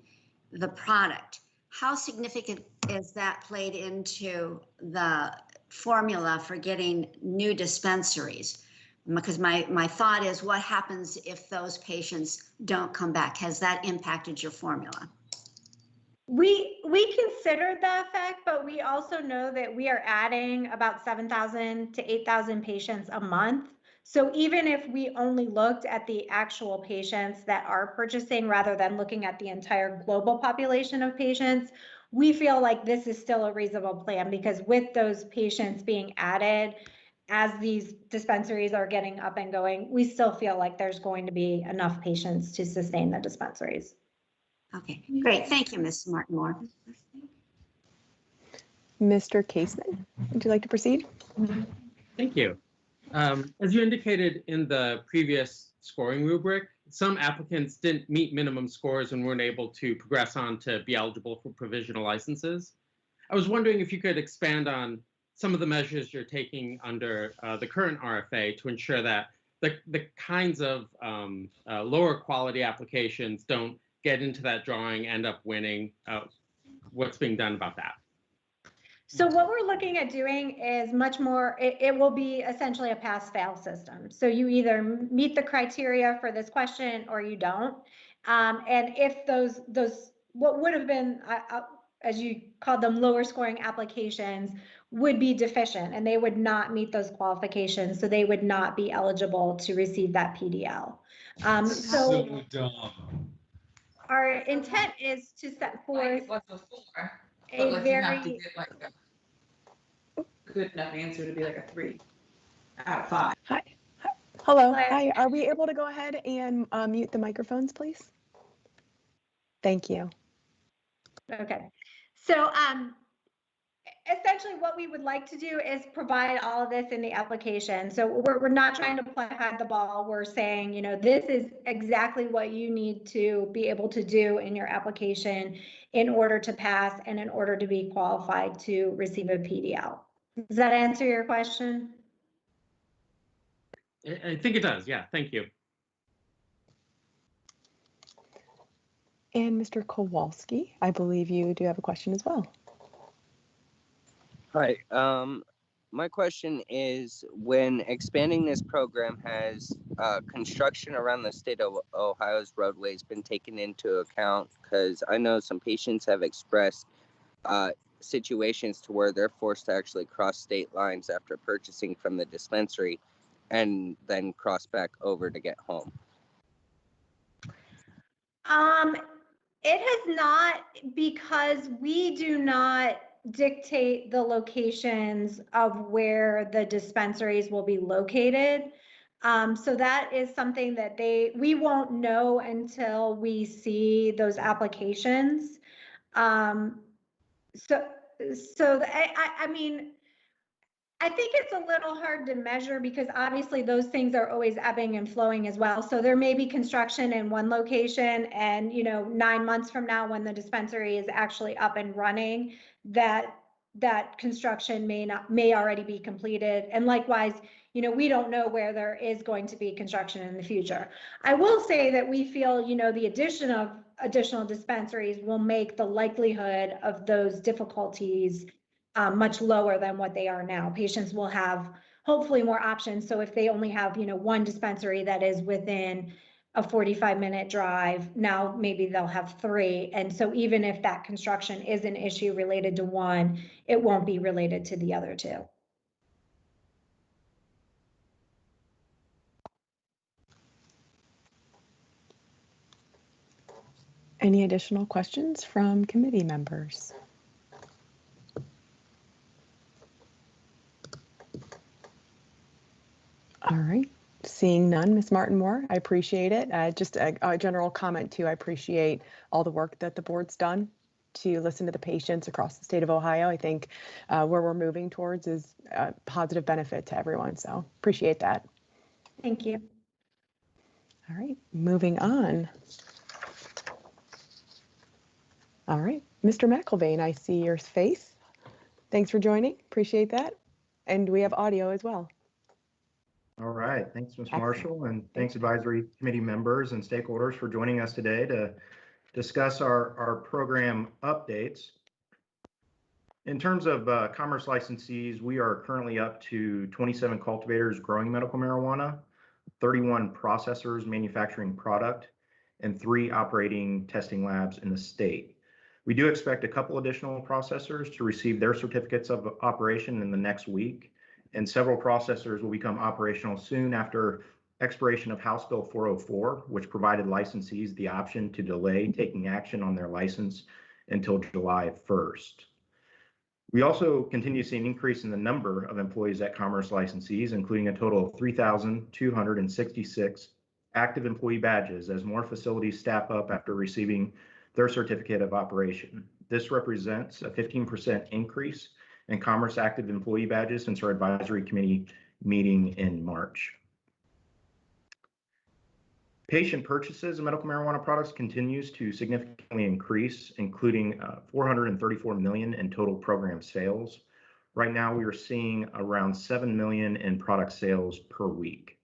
the product. How significant is that played into the formula for getting new dispensaries? Because my thought is, what happens if those patients don't come back? Has that impacted your formula? We considered that fact, but we also know that we are adding about 7,000 to 8,000 patients a month. So even if we only looked at the actual patients that are purchasing rather than looking at the entire global population of patients, we feel like this is still a reasonable plan, because with those patients being added, as these dispensaries are getting up and going, we still feel like there's going to be enough patients to sustain the dispensaries. Okay, great. Thank you, Ms. Maerten-Moore. Mr. Caseman, would you like to proceed? Thank you. As you indicated in the previous scoring rubric, some applicants didn't meet minimum scores and weren't able to progress on to be eligible for provisional licenses. I was wondering if you could expand on some of the measures you're taking under the current RFA to ensure that the kinds of lower quality applications don't get into that drawing, end up winning. What's being done about that? So what we're looking at doing is much more, it will be essentially a pass-fail system. So you either meet the criteria for this question or you don't. And if those what would have been, as you called them, lower scoring applications would be deficient and they would not meet those qualifications. So they would not be eligible to receive that PDL. So dumb. Our intent is to set forth a very good enough answer to be like a 3 out of 5. Hi. Hello. Hi. Are we able to go ahead and mute the microphones, please? Thank you. Okay. So essentially what we would like to do is provide all of this in the application. So we're not trying to hide the ball. We're saying, you know, this is exactly what you need to be able to do in your application in order to pass and in order to be qualified to receive a PDL. Does that answer your question? I think it does. Yeah, thank you. And Mr. Kowalski, I believe you do have a question as well. Hi. My question is, when expanding this program, has construction around the state of Ohio's roadways been taken into account? Because I know some patients have expressed situations to where they're forced to actually cross state lines after purchasing from the dispensary and then cross back over to get home. It has not, because we do not dictate the locations of where the dispensaries will be located. So that is something that we won't know until we see those applications. I mean, I think it's a little hard to measure because obviously those things are always ebbing and flowing as well. So there may be construction in one location and, 9 months from now when the dispensary is actually up and running, that construction may already be completed. And likewise, we don't know where there is going to be construction in the future. I will say that we feel, the addition of additional dispensaries will make the likelihood of those difficulties much lower than what they are now. Patients will have hopefully more options. So if they only have, one dispensary that is within a 45-minute drive, now maybe they'll have 3. And so even if that construction is an issue related to one, it won't be related to the other 2. Any additional questions from committee members? All right, seeing none, Ms. Maerten-Moore, I appreciate it. Just a general comment too, I appreciate all the work that the board's done to listen to the patients across the state of Ohio. I think where we're moving towards is a positive benefit to everyone, so appreciate that. Thank you. All right, moving on. All right, Mr. McIlvaine, I see your face. Thanks for joining, appreciate that. And we have audio as well. All right, thanks, Ms. Excellent. Marshall, and thanks advisory committee members and stakeholders for joining us today to discuss our program updates. In terms of commerce licensees, we are currently up to 27 cultivators growing medical marijuana, 31 processors manufacturing product, and 3 operating testing labs in the state. We do expect a couple additional processors to receive their certificates of operation in the next week, and several processors will become operational soon after expiration of House Bill 404, which provided licensees the option to delay taking action on their license until July 1st. We also continue to see an increase in the number of employees at commerce licensees, including a total of 3,266 active employee badges as more facilities staff up after receiving their certificate of operation. This represents a 15% increase in commerce active employee badges since our advisory committee meeting in March. Patient purchases of medical marijuana products continues to significantly increase, including 434 million in total program sales. Right now, we are seeing around 7 million in product sales per week.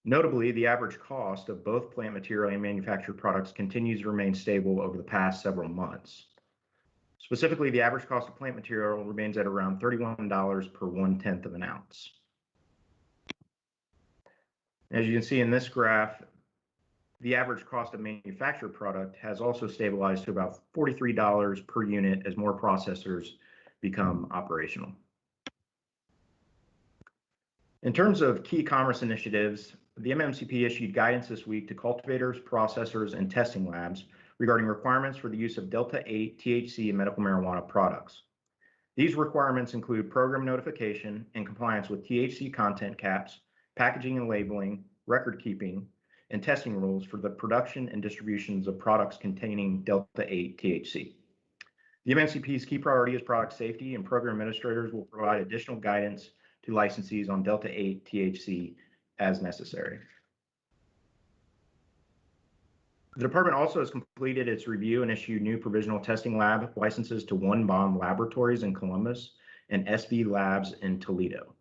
Notably, the average cost of both plant material and manufactured products continues to remain stable over the past several months. Specifically, the average cost of plant material remains at around $31 per 1/10 of an ounce. As you can see in this graph, the average cost of manufactured product has also stabilized to about $43 per unit as more processors become operational. In terms of key commerce initiatives, the MMCP issued guidance this week to cultivators, processors, and testing labs regarding requirements for the use of Delta-8 THC in medical marijuana products. These requirements include program notification and compliance with THC content caps, packaging and labeling, record keeping, and testing rules for the production and distributions of products containing Delta-8 THC. The MMCP's key priority is product safety, and program administrators will provide additional guidance to licensees on Delta-8 THC as necessary. The department also has completed its review and issued new provisional testing lab licenses to One Bomb Laboratories in Columbus and SV Labs in Toledo.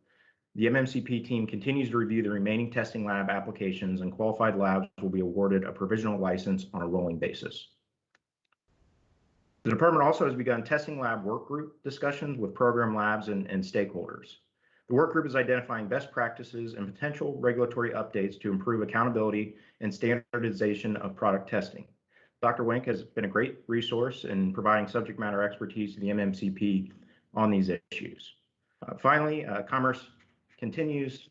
The MMCP team continues to review the remaining testing lab applications, and qualified labs will be awarded a provisional license on a rolling basis. The department also has begun testing lab work group discussions with program labs and stakeholders. The work group is identifying best practices and potential regulatory updates to improve accountability and standardization of product testing. Dr. Wenk has been a great resource in providing subject matter expertise to the MMCP on these issues. Finally, Commerce continues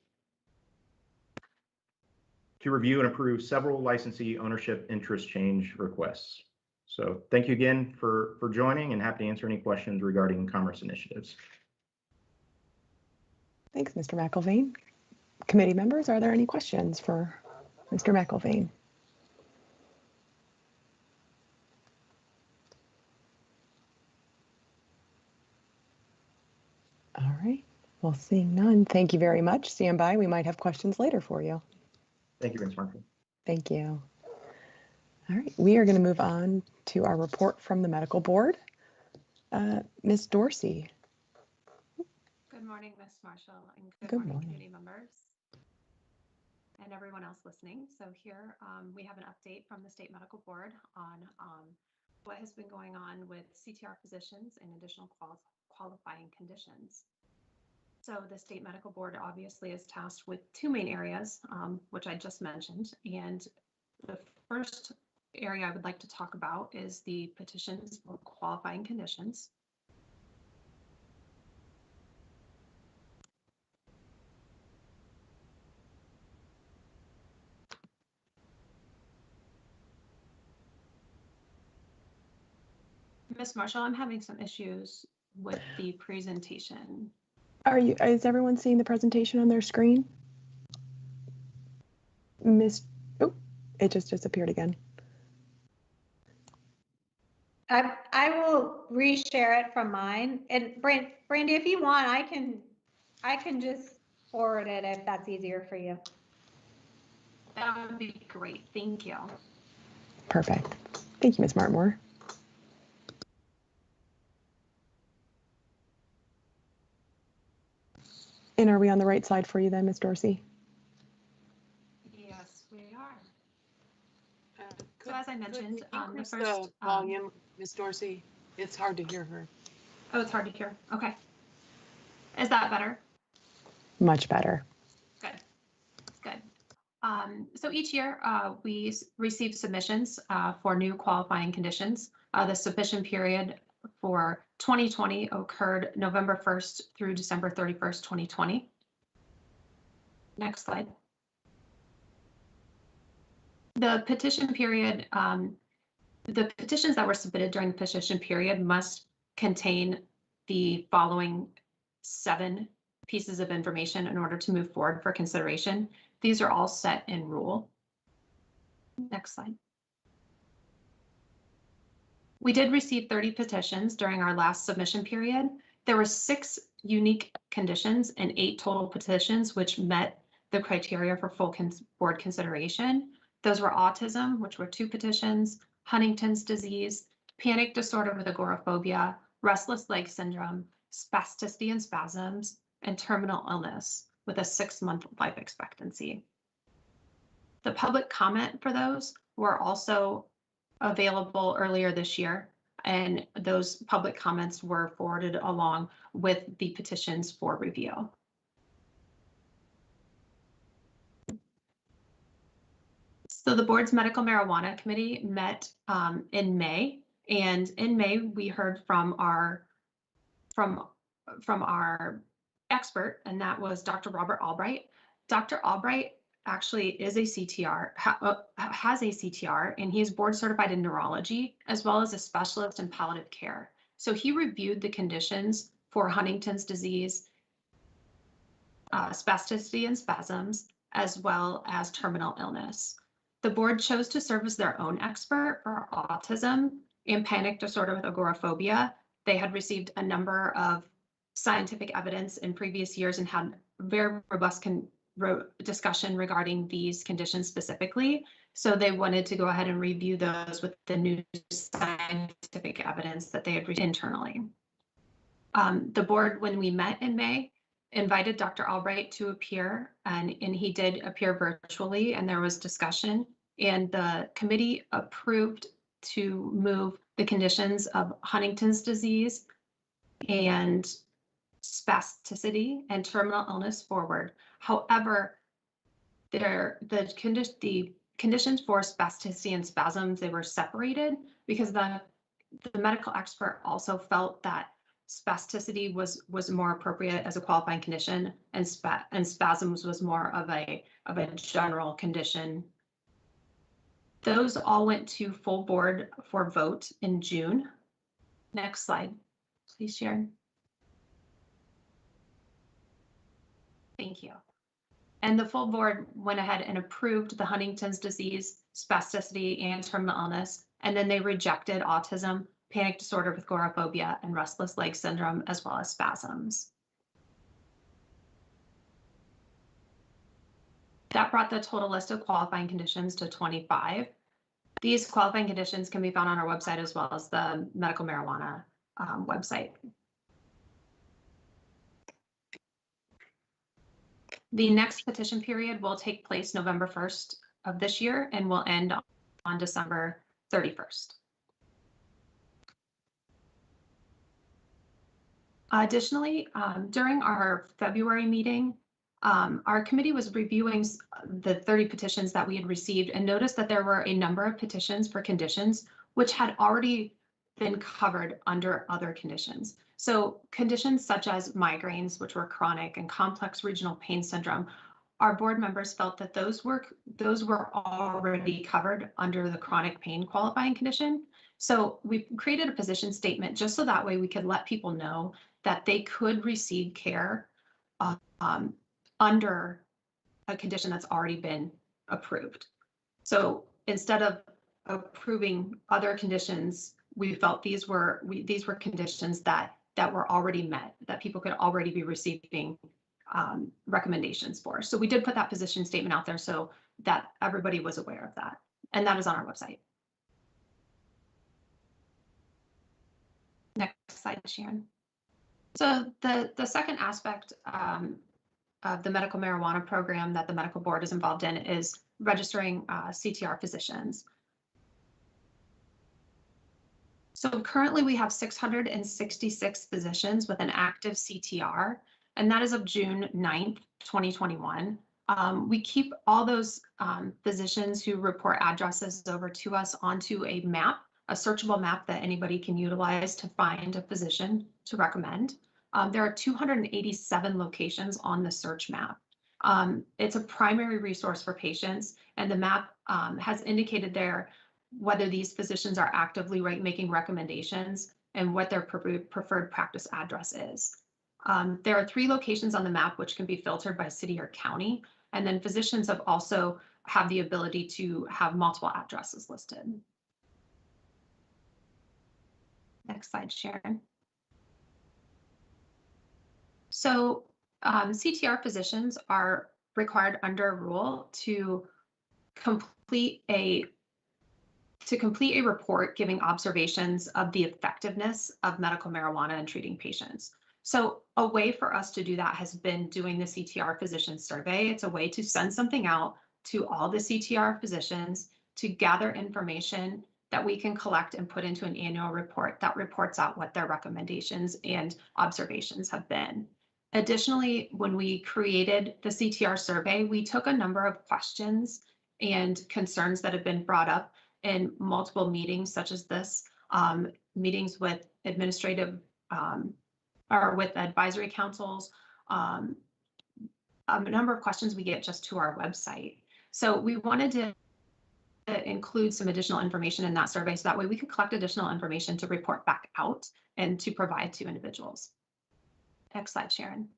to review and approve several licensee ownership interest change requests. So thank you again for joining, and happy to answer any questions regarding Commerce initiatives. Thanks, Mr. McIlvaine. Committee members, are there any questions for Mr. McIlvaine? All right. Well, seeing none, thank you very much. Stand by. We might have questions later for you. Thank you, Ms. Markey. Thank you. All right. We are going to move on to our report from the medical board. Ms. Dorcy. Good morning, Ms. Marshall, and Good good morning, morning. community members and everyone else listening. So here we have an update from the State Medical Board on what has been going on with CTR physicians and additional qualifying conditions. So the State Medical Board obviously is tasked with two main areas, which I just mentioned. And the first area I would like to talk about is the petitions for qualifying conditions. Ms. Marshall, I'm having some issues with the presentation. Is everyone seeing the presentation on their screen? Oh, it just disappeared again. I will reshare it from mine. And Brandy, if you want, I can just forward it if that's easier for you. That would be great. Thank you. Perfect. Thank you, Ms. Maerten-Moore. And are we on the right side for you then, Ms. Dorcy? Yes, we are. So as I mentioned, the increase first the volume, Ms. Dorcy. It's hard to hear her. Oh, it's hard to hear. Okay. Is that better? Much better. Good. Good. So each year we receive submissions for new qualifying conditions. The submission period for 2020 occurred November 1st through December 31st, 2020. Next slide. The petition period, the petitions that were submitted during the petition period must contain the following 7 pieces of information in order to move forward for consideration. These are all set in rule. Next slide. We did receive 30 petitions during our last submission period. There were 6 unique conditions and 8 total petitions which met the criteria for full board consideration. Those were autism, which were 2 petitions, Huntington's disease, panic disorder with agoraphobia, restless leg syndrome, spasticity and spasms, and terminal illness with a 6-month life expectancy. The public comment for those were also available earlier this year, and those public comments were forwarded along with the petitions for review. So the board's medical marijuana committee met in May, and in May we heard from our expert, and that was Dr. Robert Albright. Dr. Albright actually is a CTR, has a CTR, and he is board certified in neurology, as well as a specialist in palliative care. So he reviewed the conditions for Huntington's disease, spasticity and spasms, as well as terminal illness. The board chose to serve as their own expert for autism and panic disorder with agoraphobia. They had received a number of scientific evidence in previous years and had very robust discussion regarding these conditions specifically. So they wanted to go ahead and review those with the new scientific evidence that they had received internally. The board, when we met in May, invited Dr. Albright to appear, and he did appear virtually, and there was discussion, and the committee approved to move the conditions of Huntington's disease and spasticity and terminal illness forward. However, the conditions for spasticity and spasms, they were separated because the medical expert also felt that spasticity was more appropriate as a qualifying condition, and spasms was more of a general condition. Those all went to full board for vote in June. Next slide, please, Sharon. Thank you. And the full board went ahead and approved the Huntington's disease, spasticity, and terminal illness, and then they rejected autism, panic disorder with agoraphobia, and restless leg syndrome, as well as spasms. That brought the total list of qualifying conditions to 25. These qualifying conditions can be found on our website as well as the medical marijuana website. The next petition period will take place November 1st of this year and will end on December 31st. Additionally, during our February meeting, our committee was reviewing the 30 petitions that we had received and noticed that there were a number of petitions for conditions which had already been covered under other conditions. So conditions such as migraines, which were chronic, and complex regional pain syndrome, our board members felt that those were already covered under the chronic pain qualifying condition. So we created a position statement just so that way we could let people know that they could receive care under a condition that's already been approved. So instead of approving other conditions, we felt these were conditions that were already met, that people could already be receiving recommendations for. So we did put that position statement out there so that everybody was aware of that. And that is on our website. Next slide, Sharon. So the second aspect of the medical marijuana program that the medical board is involved in is registering CTR physicians. So currently we have 666 physicians with an active CTR, and that is of June 9th, 2021. We keep all those physicians who report addresses over to us onto a map, a searchable map that anybody can utilize to find a physician to recommend. There are 287 locations on the search map. It's a primary resource for patients, and the map has indicated there whether these physicians are actively making recommendations and what their preferred practice address is. There are 3 locations on the map which can be filtered by city or county, and then physicians have also have the ability to have multiple addresses listed. Next slide, Sharon. So CTR physicians are required under a rule to complete a report giving observations of the effectiveness of medical marijuana in treating patients. So a way for us to do that has been doing the CTR physician survey. It's a way to send something out to all the CTR physicians to gather information that we can collect and put into an annual report that reports out what their recommendations and observations have been. Additionally, when we created the CTR survey, we took a number of questions and concerns that have been brought up in multiple meetings such as this, meetings with administrative or with advisory councils, a number of questions we get just to our website. So we wanted to include some additional information in that survey so that way we could collect additional information to report back out and to provide to individuals. Next slide, Sharon.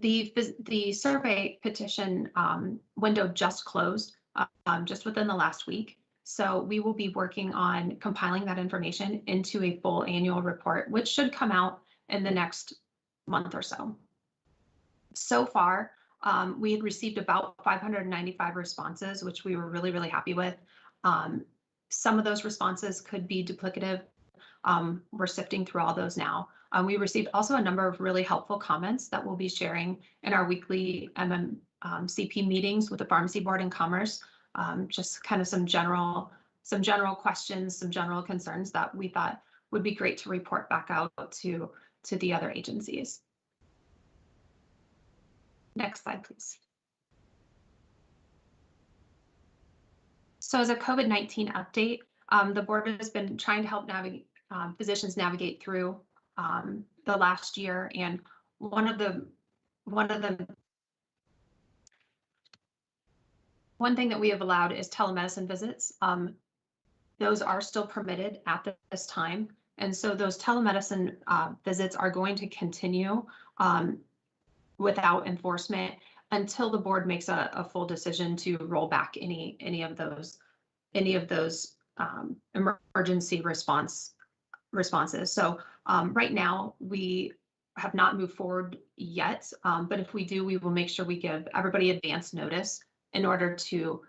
The survey petition window just closed just within the last week. So we will be working on compiling that information into a full annual report, which should come out in the next month or so. So far, we had received about 595 responses, which we were really, really happy with. Some of those responses could be duplicative. We're sifting through all those now. We received also a number of really helpful comments that we'll be sharing in our weekly MMCP meetings with the Pharmacy Board and Commerce. Just kind of some general questions, some general concerns that we thought would be great to report back out to the other agencies. Next slide, please. So as a COVID-19 update, the board has been trying to help physicians navigate through the last year, and one thing that we have allowed is telemedicine visits. Those are still permitted at this time, and so those telemedicine visits are going to continue without enforcement until the board makes a full decision to roll back any of those emergency responses. So right now we have not moved forward yet. But if we do, we will make sure we give everybody advance notice in order to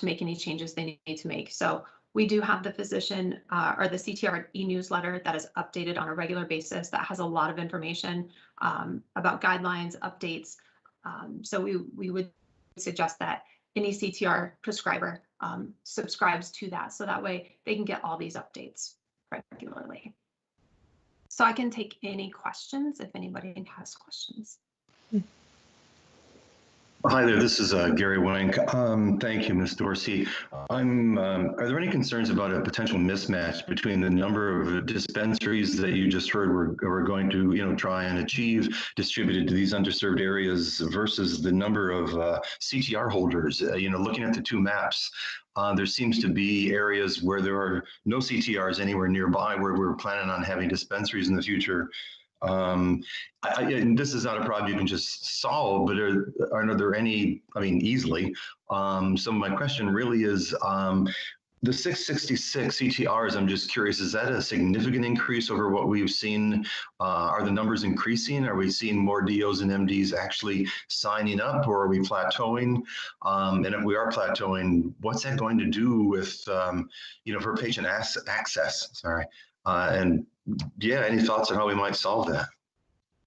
make any changes they need to make. So we do have the physician or the CTR e-newsletter that is updated on a regular basis that has a lot of information about guidelines, updates. So we would suggest that any CTR prescriber subscribes to that, so that way they can get all these updates regularly. So I can take any questions if anybody has questions. Hi there, this is Gary Wank. Thank you, Ms. Dorcy. Are there any concerns about a potential mismatch between the number of dispensaries that you just heard we're going to try and achieve distributed to these underserved areas versus the number of CTR holders? Looking at the two maps, there seems to be areas where there are no CTRs anywhere nearby where we're planning on having dispensaries in the future. And this is not a problem you can just solve, but are there any, easily? So my question really is, the 666 CTRs, I'm just curious, is that a significant increase over what we've seen? Are the numbers increasing? Are we seeing more DOs and MDs actually signing up, or are we plateauing? And if we are plateauing, what's that going to do with, for patient access? Sorry. And yeah, any thoughts on how we might solve that?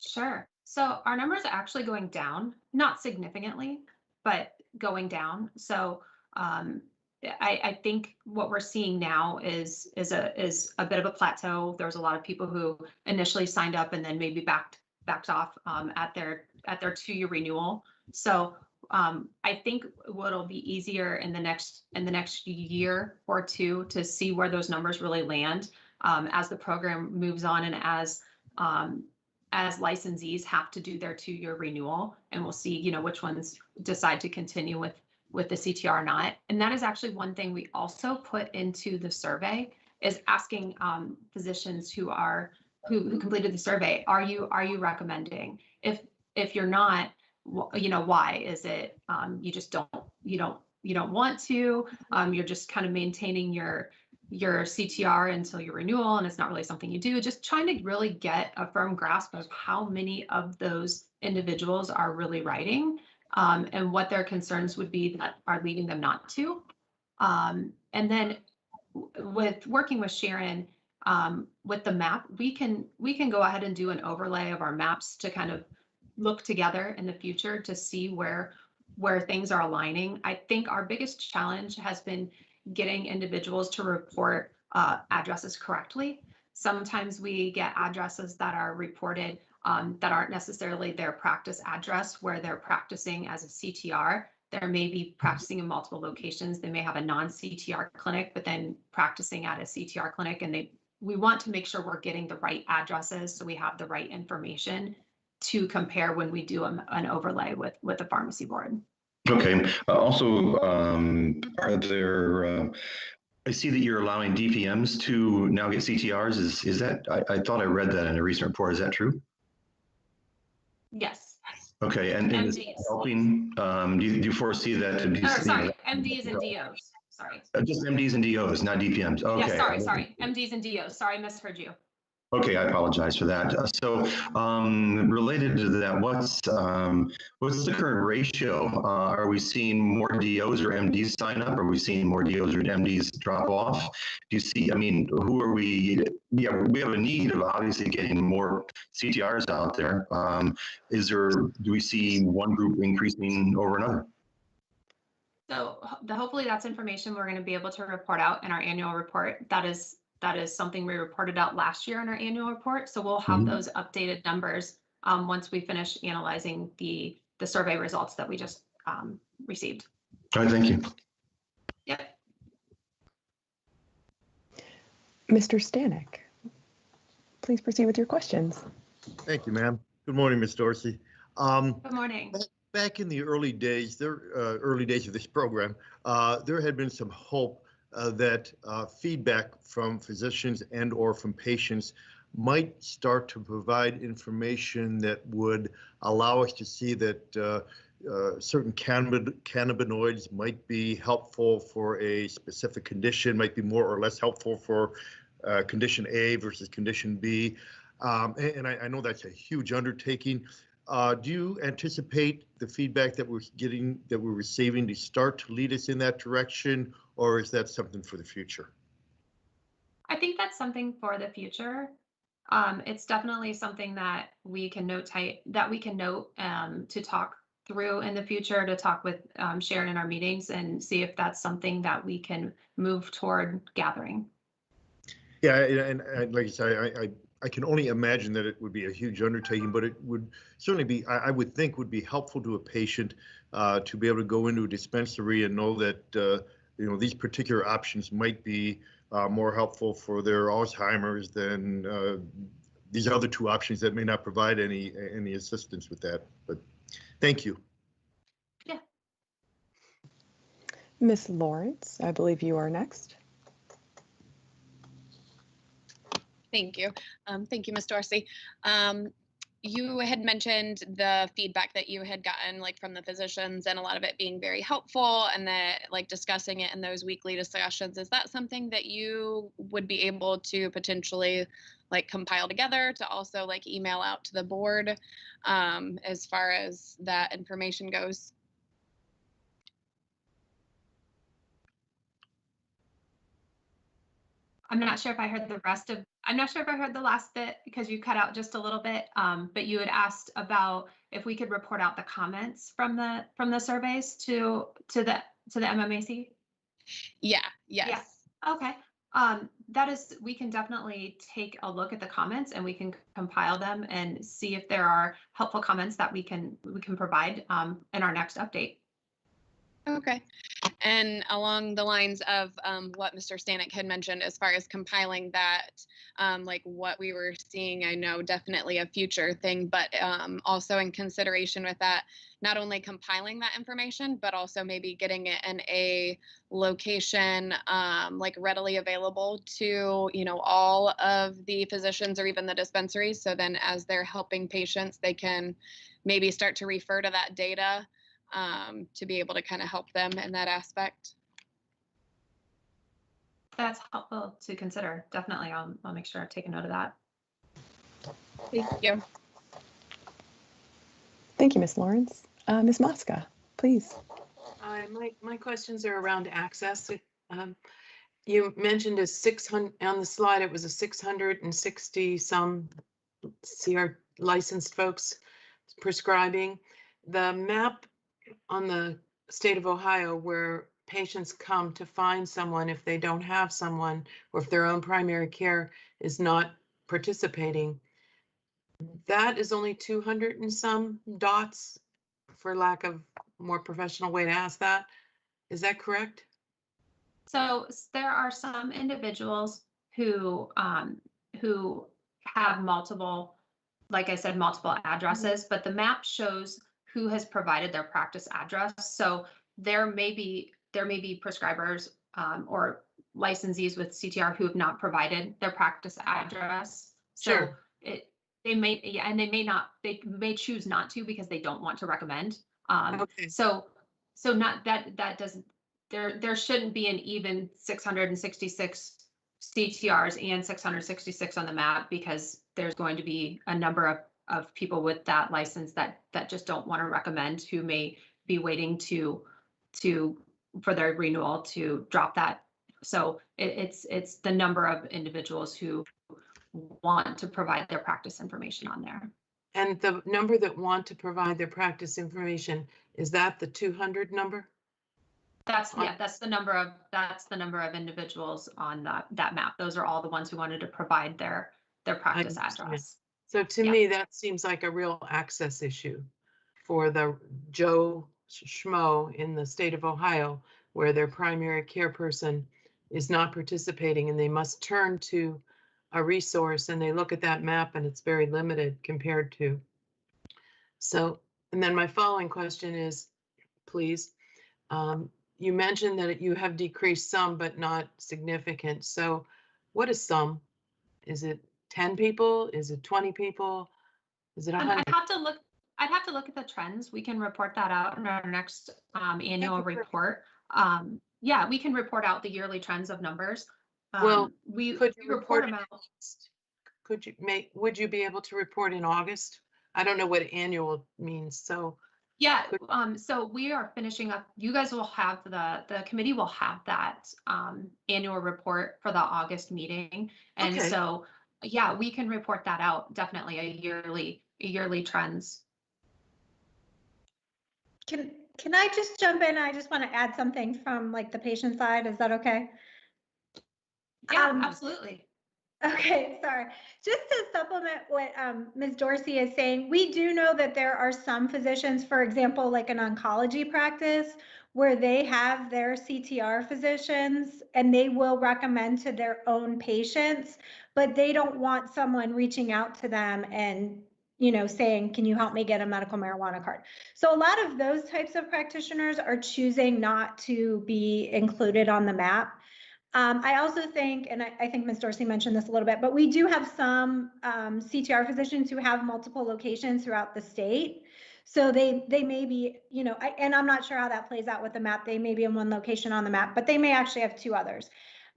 Sure. So our numbers are actually going down, not significantly, but going down. So I think what we're seeing now is a bit of a plateau. There's a lot of people who initially signed up and then maybe backed off at their 2-year renewal. So I think what'll be easier in the next year or two to see where those numbers really land as the program moves on and as licensees have to do their 2-year renewal, and we'll see which ones decide to continue with the CTR or not. And that is actually one thing we also put into the survey, is asking physicians who completed the survey, are you recommending? If you're not, why? Is it you just don't want to, you're just kind of maintaining your CTR until your renewal and it's not really something you do? Just trying to really get a firm grasp of how many of those individuals are really writing and what their concerns would be that are leading them not to. And then with working with Sharon with the map, we can go ahead and do an overlay of our maps to kind of look together in the future to see where things are aligning. I think our biggest challenge has been getting individuals to report addresses correctly. Sometimes we get addresses that are reported that aren't necessarily their practice address where they're practicing as a CTR. They may be practicing in multiple locations. They may have a non-CTR clinic, but then practicing at a CTR clinic. And we want to make sure we're getting the right addresses so we have the right information to compare when we do an overlay with the pharmacy board. Okay. Also, are there? I see that you're allowing DPMs to now get CTRs. Is that? I thought I read that in a recent report. Is that true? Yes. Okay, and is it helping? Do you foresee that to be? Oh, sorry, MDs and DOs. Sorry. Just MDs and DOs, not DPMs. Okay. Yeah, sorry. MDs and DOs. Sorry, I misheard you. Okay, I apologize for that. So, related to that, what's the current ratio? Are we seeing more DOs or MDs sign up? Are we seeing more DOs or MDs drop off? Do you see? Who are we? Yeah, we have a need of obviously getting more CTRs out there. Do we see one group increasing over another? So, hopefully, that's information we're going to be able to report out in our annual report. That is something we reported out last year in our annual report. So we'll have those updated numbers once we finish analyzing the survey results that we just received. All right, thank you. Yep. Mr. Stanek, please proceed with your questions. Thank you, ma'am. Good morning, Ms. Dorcy. Good morning. Back in the early days of this program, there had been some hope that feedback from physicians and or from patients might start to provide information that would allow us to see that certain cannabinoids might be helpful for a specific condition, might be more or less helpful for condition A versus condition B. And I know that's a huge undertaking. Do you anticipate the feedback that we're getting, that we're receiving, to start to lead us in that direction, or is that something for the future? I think that's something for the future. It's definitely something that we can note to talk through in the future, to talk with Sharon in our meetings and see if that's something that we can move toward gathering. Yeah, and like I said, I can only imagine that it would be a huge undertaking, but it would certainly be, I would think, would be helpful to a patient to be able to go into a dispensary and know that these particular options might be more helpful for their Alzheimer's than these other two options that may not provide any assistance with that. But thank you. Yeah. Miss Lawrence, I believe you are next. Thank you. Thank you, Ms. Dorcy. You had mentioned the feedback that you had gotten from the physicians, and a lot of it being very helpful, and that discussing it in those weekly discussions. Is that something that you would be able to potentially compile together to also email out to the board as far as that information goes? I'm not sure if I heard the last bit because you cut out just a little bit. But you had asked about if we could report out the comments from the surveys to the MMAC. Yeah. Yes. Yeah. Okay. We can definitely take a look at the comments and we can compile them and see if there are helpful comments that we can provide in our next update. Okay. And along the lines of what Mr. Stanek had mentioned, as far as compiling that, what we were seeing, I know definitely a future thing, but also in consideration with that, not only compiling that information, but also maybe getting it in a location readily available to, all of the physicians or even the dispensaries. So then as they're helping patients, they can maybe start to refer to that data to be able to kind of help them in that aspect. That's helpful to consider. Definitely. I'll make sure I take a note of that. Thank you. Thank you, Ms. Lawrence. Ms. Mosca, please. My questions are around access. You mentioned a 600 on the slide. It was a 660 some CR licensed folks prescribing. The map on the state of Ohio where patients come to find someone if they don't have someone, or if their own primary care is not participating, that is only 200 and some dots, for lack of more professional way to ask that. Is that correct? So there are some individuals who have multiple, like I said, multiple addresses, but the map shows who has provided their practice address. So there may be prescribers or licensees with CTR who have not provided their practice address. So sure. They may choose not to because they don't want to recommend. Okay. So not that doesn't, there shouldn't be an even 666 CTRs and 666 on the map, because there's going to be a number of people with that license that just don't want to recommend, who may be waiting for their renewal to drop that. So it's the number of individuals who want to provide their practice information on there. And the number that want to provide their practice information, is that the 200 number? That's the number of individuals on that map. Those are all the ones who wanted to provide their practice address. So to me, that seems like a real access issue for the Joe Schmo in the state of Ohio, where their primary care person is not participating and they must turn to a resource, and they look at that map and it's very limited compared to. So, and then my following question is, please, you mentioned that you have decreased some, but not significant. So what is some? Is it 10 people? Is it 20 people? Is it 100? I'd have to look at the trends. We can report that out in our next annual report. Yeah, we can report out the yearly trends of numbers. Well, we could you report report them out. would you be able to report in August? I don't know what annual means, so. Yeah, so we are finishing up. You guys will have the committee will have that annual report for the August meeting. And Okay. so, yeah, we can report that out, definitely a yearly trends. Can I just jump in? I just want to add something from like the patient side. Is that okay? Yeah, absolutely. Okay, sorry. Just to supplement what Ms. Dorsey is saying, we do know that there are some physicians, for example, like an oncology practice, where they have their CTR physicians and they will recommend to their own patients, but they don't want someone reaching out to them and saying, can you help me get a medical marijuana card? So a lot of those types of practitioners are choosing not to be included on the map. I also think, and I think Ms. Dorsey mentioned this a little bit, but we do have some CTR physicians who have multiple locations throughout the state. So they may be, and I'm not sure how that plays out with the map. They may be in one location on the map, but they may actually have two others.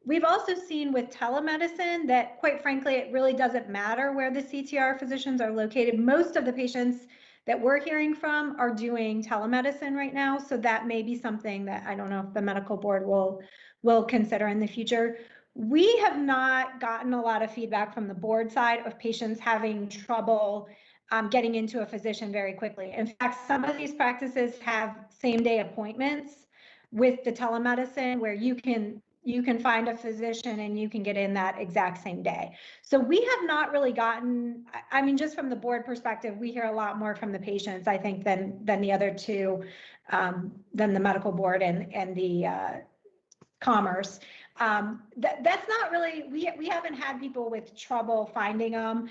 We've also seen with telemedicine that, quite frankly, it really doesn't matter where the CTR physicians are located. Most of the patients that we're hearing from are doing telemedicine right now. So that may be something that I don't know if the medical board will consider in the future. We have not gotten a lot of feedback from the board side of patients having trouble getting into a physician very quickly. In fact, some of these practices have same-day appointments with the telemedicine where you can find a physician and you can get in that exact same day. So we have not really gotten, I mean, just from the board perspective, we hear a lot more from the patients, I think, than the other two, than the medical board and the commerce. That's not really, we haven't had people with trouble finding them.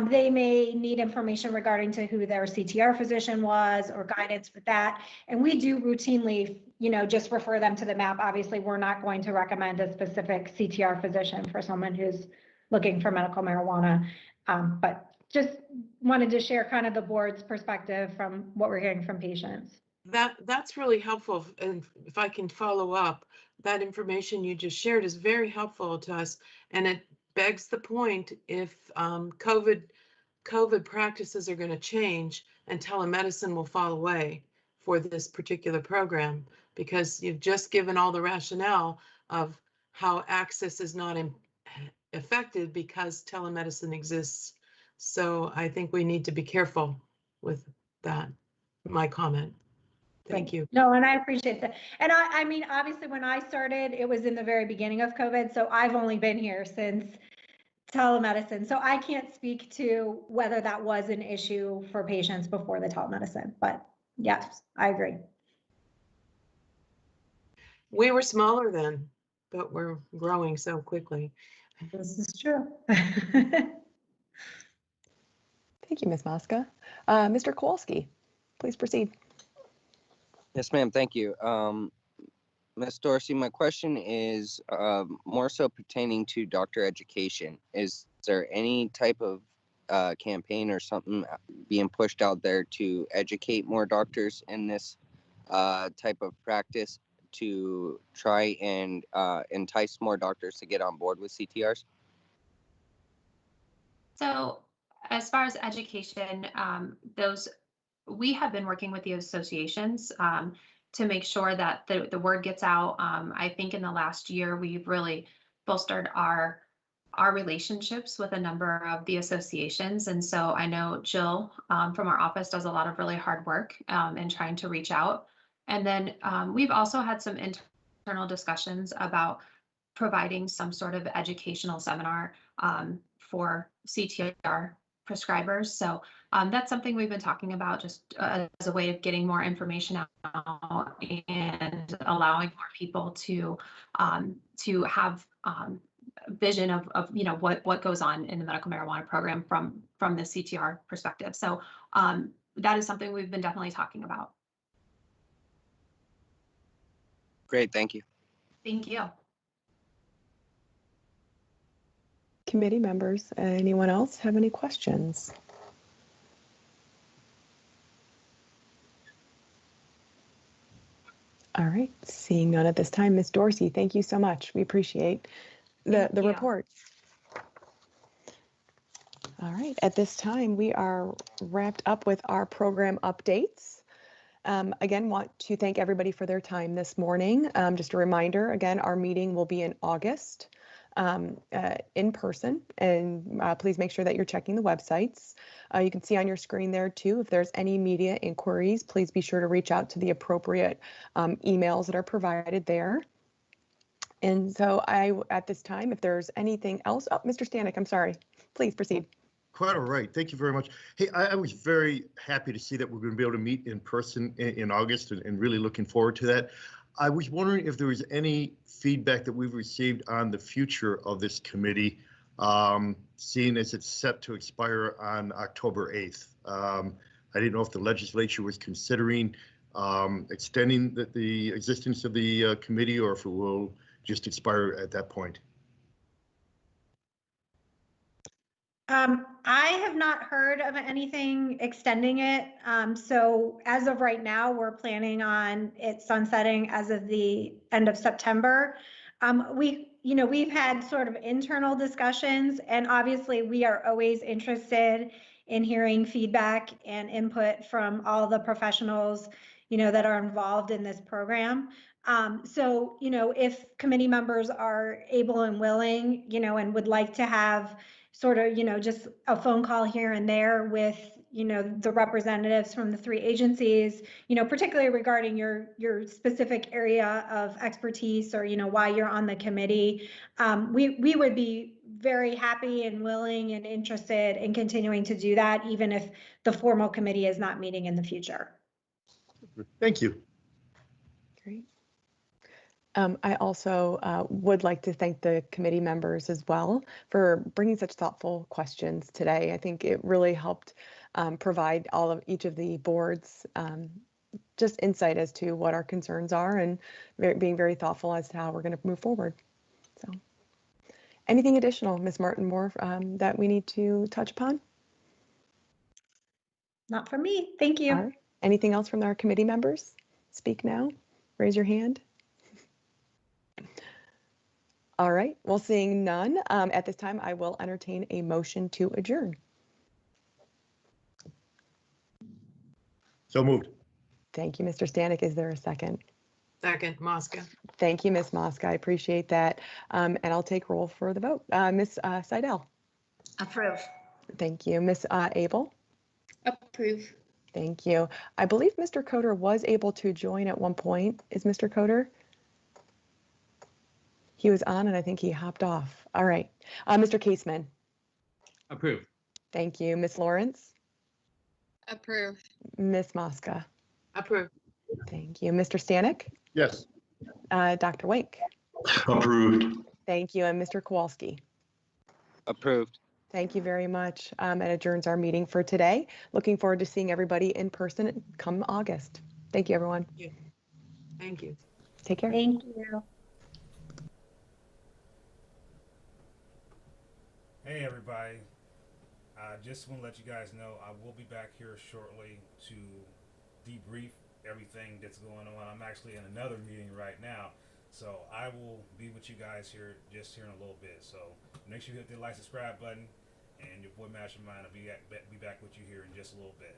They may need information regarding to who their CTR physician was or guidance with that. And we do routinely, just refer them to the map. Obviously, we're not going to recommend a specific CTR physician for someone who's looking for medical marijuana. But just wanted to share kind of the board's perspective from what we're hearing from patients. That's really helpful. And if I can follow up, that information you just shared is very helpful to us. And it begs the point, if COVID practices are going to change and telemedicine will fall away for this particular program, because you've just given all the rationale of how access is not affected because telemedicine exists. So I think we need to be careful with that, my comment. Thank you. No, and I appreciate that. And I mean, obviously, when I started, it was in the very beginning of COVID. So I've only been here since telemedicine. So I can't speak to whether that was an issue for patients before the telemedicine. But yes, I agree. We were smaller then, but we're growing so quickly. This is true. Thank you, Ms. Mosca. Mr. Kowalski, please proceed. Yes, ma'am. Thank you. Ms. Dorsey, my question is more so pertaining to doctor education. Is there any type of campaign or something being pushed out there to educate more doctors in this type of practice to try and entice more doctors to get on board with CTRs? So as far as education, we have been working with the associations to make sure that the word gets out. I think in the last year, we've really bolstered our relationships with a number of the associations. And so I know Jill from our office does a lot of really hard work in trying to reach out. And then we've also had some internal discussions about providing some sort of educational seminar for CTR prescribers. So that's something we've been talking about, just as a way of getting more information out and allowing more people to have vision of what goes on in the medical marijuana program from the CTR perspective. So that is something we've been definitely talking about. Great, thank you. Thank you. Committee members, anyone else have any questions? All right, seeing none at this time, Ms. Dorsey, thank you so much. We appreciate the report. All right, at this time, we are wrapped up with our program updates. Again, want to thank everybody for their time this morning. Just a reminder, again, our meeting will be in August in person, and please make sure that you're checking the websites. You can see on your screen there too, if there's any media inquiries, please be sure to reach out to the appropriate emails that are provided there. And so at this time, if there's anything else, oh, Mr. Stanek, I'm sorry, please proceed. Quite all right. Thank you very much. Hey, I was very happy to see that we're going to be able to meet in person in August and really looking forward to that. I was wondering if there was any feedback that we've received on the future of this committee, seeing as it's set to expire on October 8th. I didn't know if the legislature was considering extending the existence of the committee or if it will just expire at that point. I have not heard of anything extending it. So as of right now, we're planning on it sunsetting as of the end of September. We've had sort of internal discussions, and obviously we are always interested in hearing feedback and input from all the professionals, that are involved in this program. So, if committee members are able and willing, and would like to have sort of, just a phone call here and there with, the representatives from the three agencies, particularly regarding your specific area of expertise or, why you're on the committee. We would be very happy and willing and interested in continuing to do that, even if the formal committee is not meeting in the future. Thank you. Great. I also would like to thank the committee members as well for bringing such thoughtful questions today. I think it really helped provide each of the boards just insight as to what our concerns are and being very thoughtful as to how we're going to move forward. So, anything additional, Ms. Maerten-Moore, that we need to touch upon? Not for me. Thank you. All right. Anything else from our committee members? Speak now. Raise your hand. All right, well, seeing none, at this time, I will entertain a motion to adjourn. So moved. Thank you, Mr. Stanek. Is there a second? Second, Mosca. Thank you, Ms. Mosca. I appreciate that. And I'll take roll for the vote. Ms. Seidel. Approve. Thank you. Ms. Abel. Approve. Thank you. I believe Mr. Coder was able to join at one point. Is Mr. Coder? He was on and I think he hopped off. All right. Mr. Caseman. Approve. Thank you. Ms. Lawrence. Approve. Ms. Mosca. Approve. Thank you. Mr. Stanek. Yes. Dr. Wink. Approved. Thank you. And Mr. Kowalski. Approved. Thank you very much. That adjourns our meeting for today. Looking forward to seeing everybody in person come August. Thank you, everyone. Thank you. Take care. Thank you. Hey everybody, just want to let you guys know I will be back here shortly to debrief everything that's going on. I'm actually in another meeting right now, so I will be with you guys here in a little bit. So make sure you hit the like, subscribe button, and your boy Mastermind will be back with you here in just a little bit.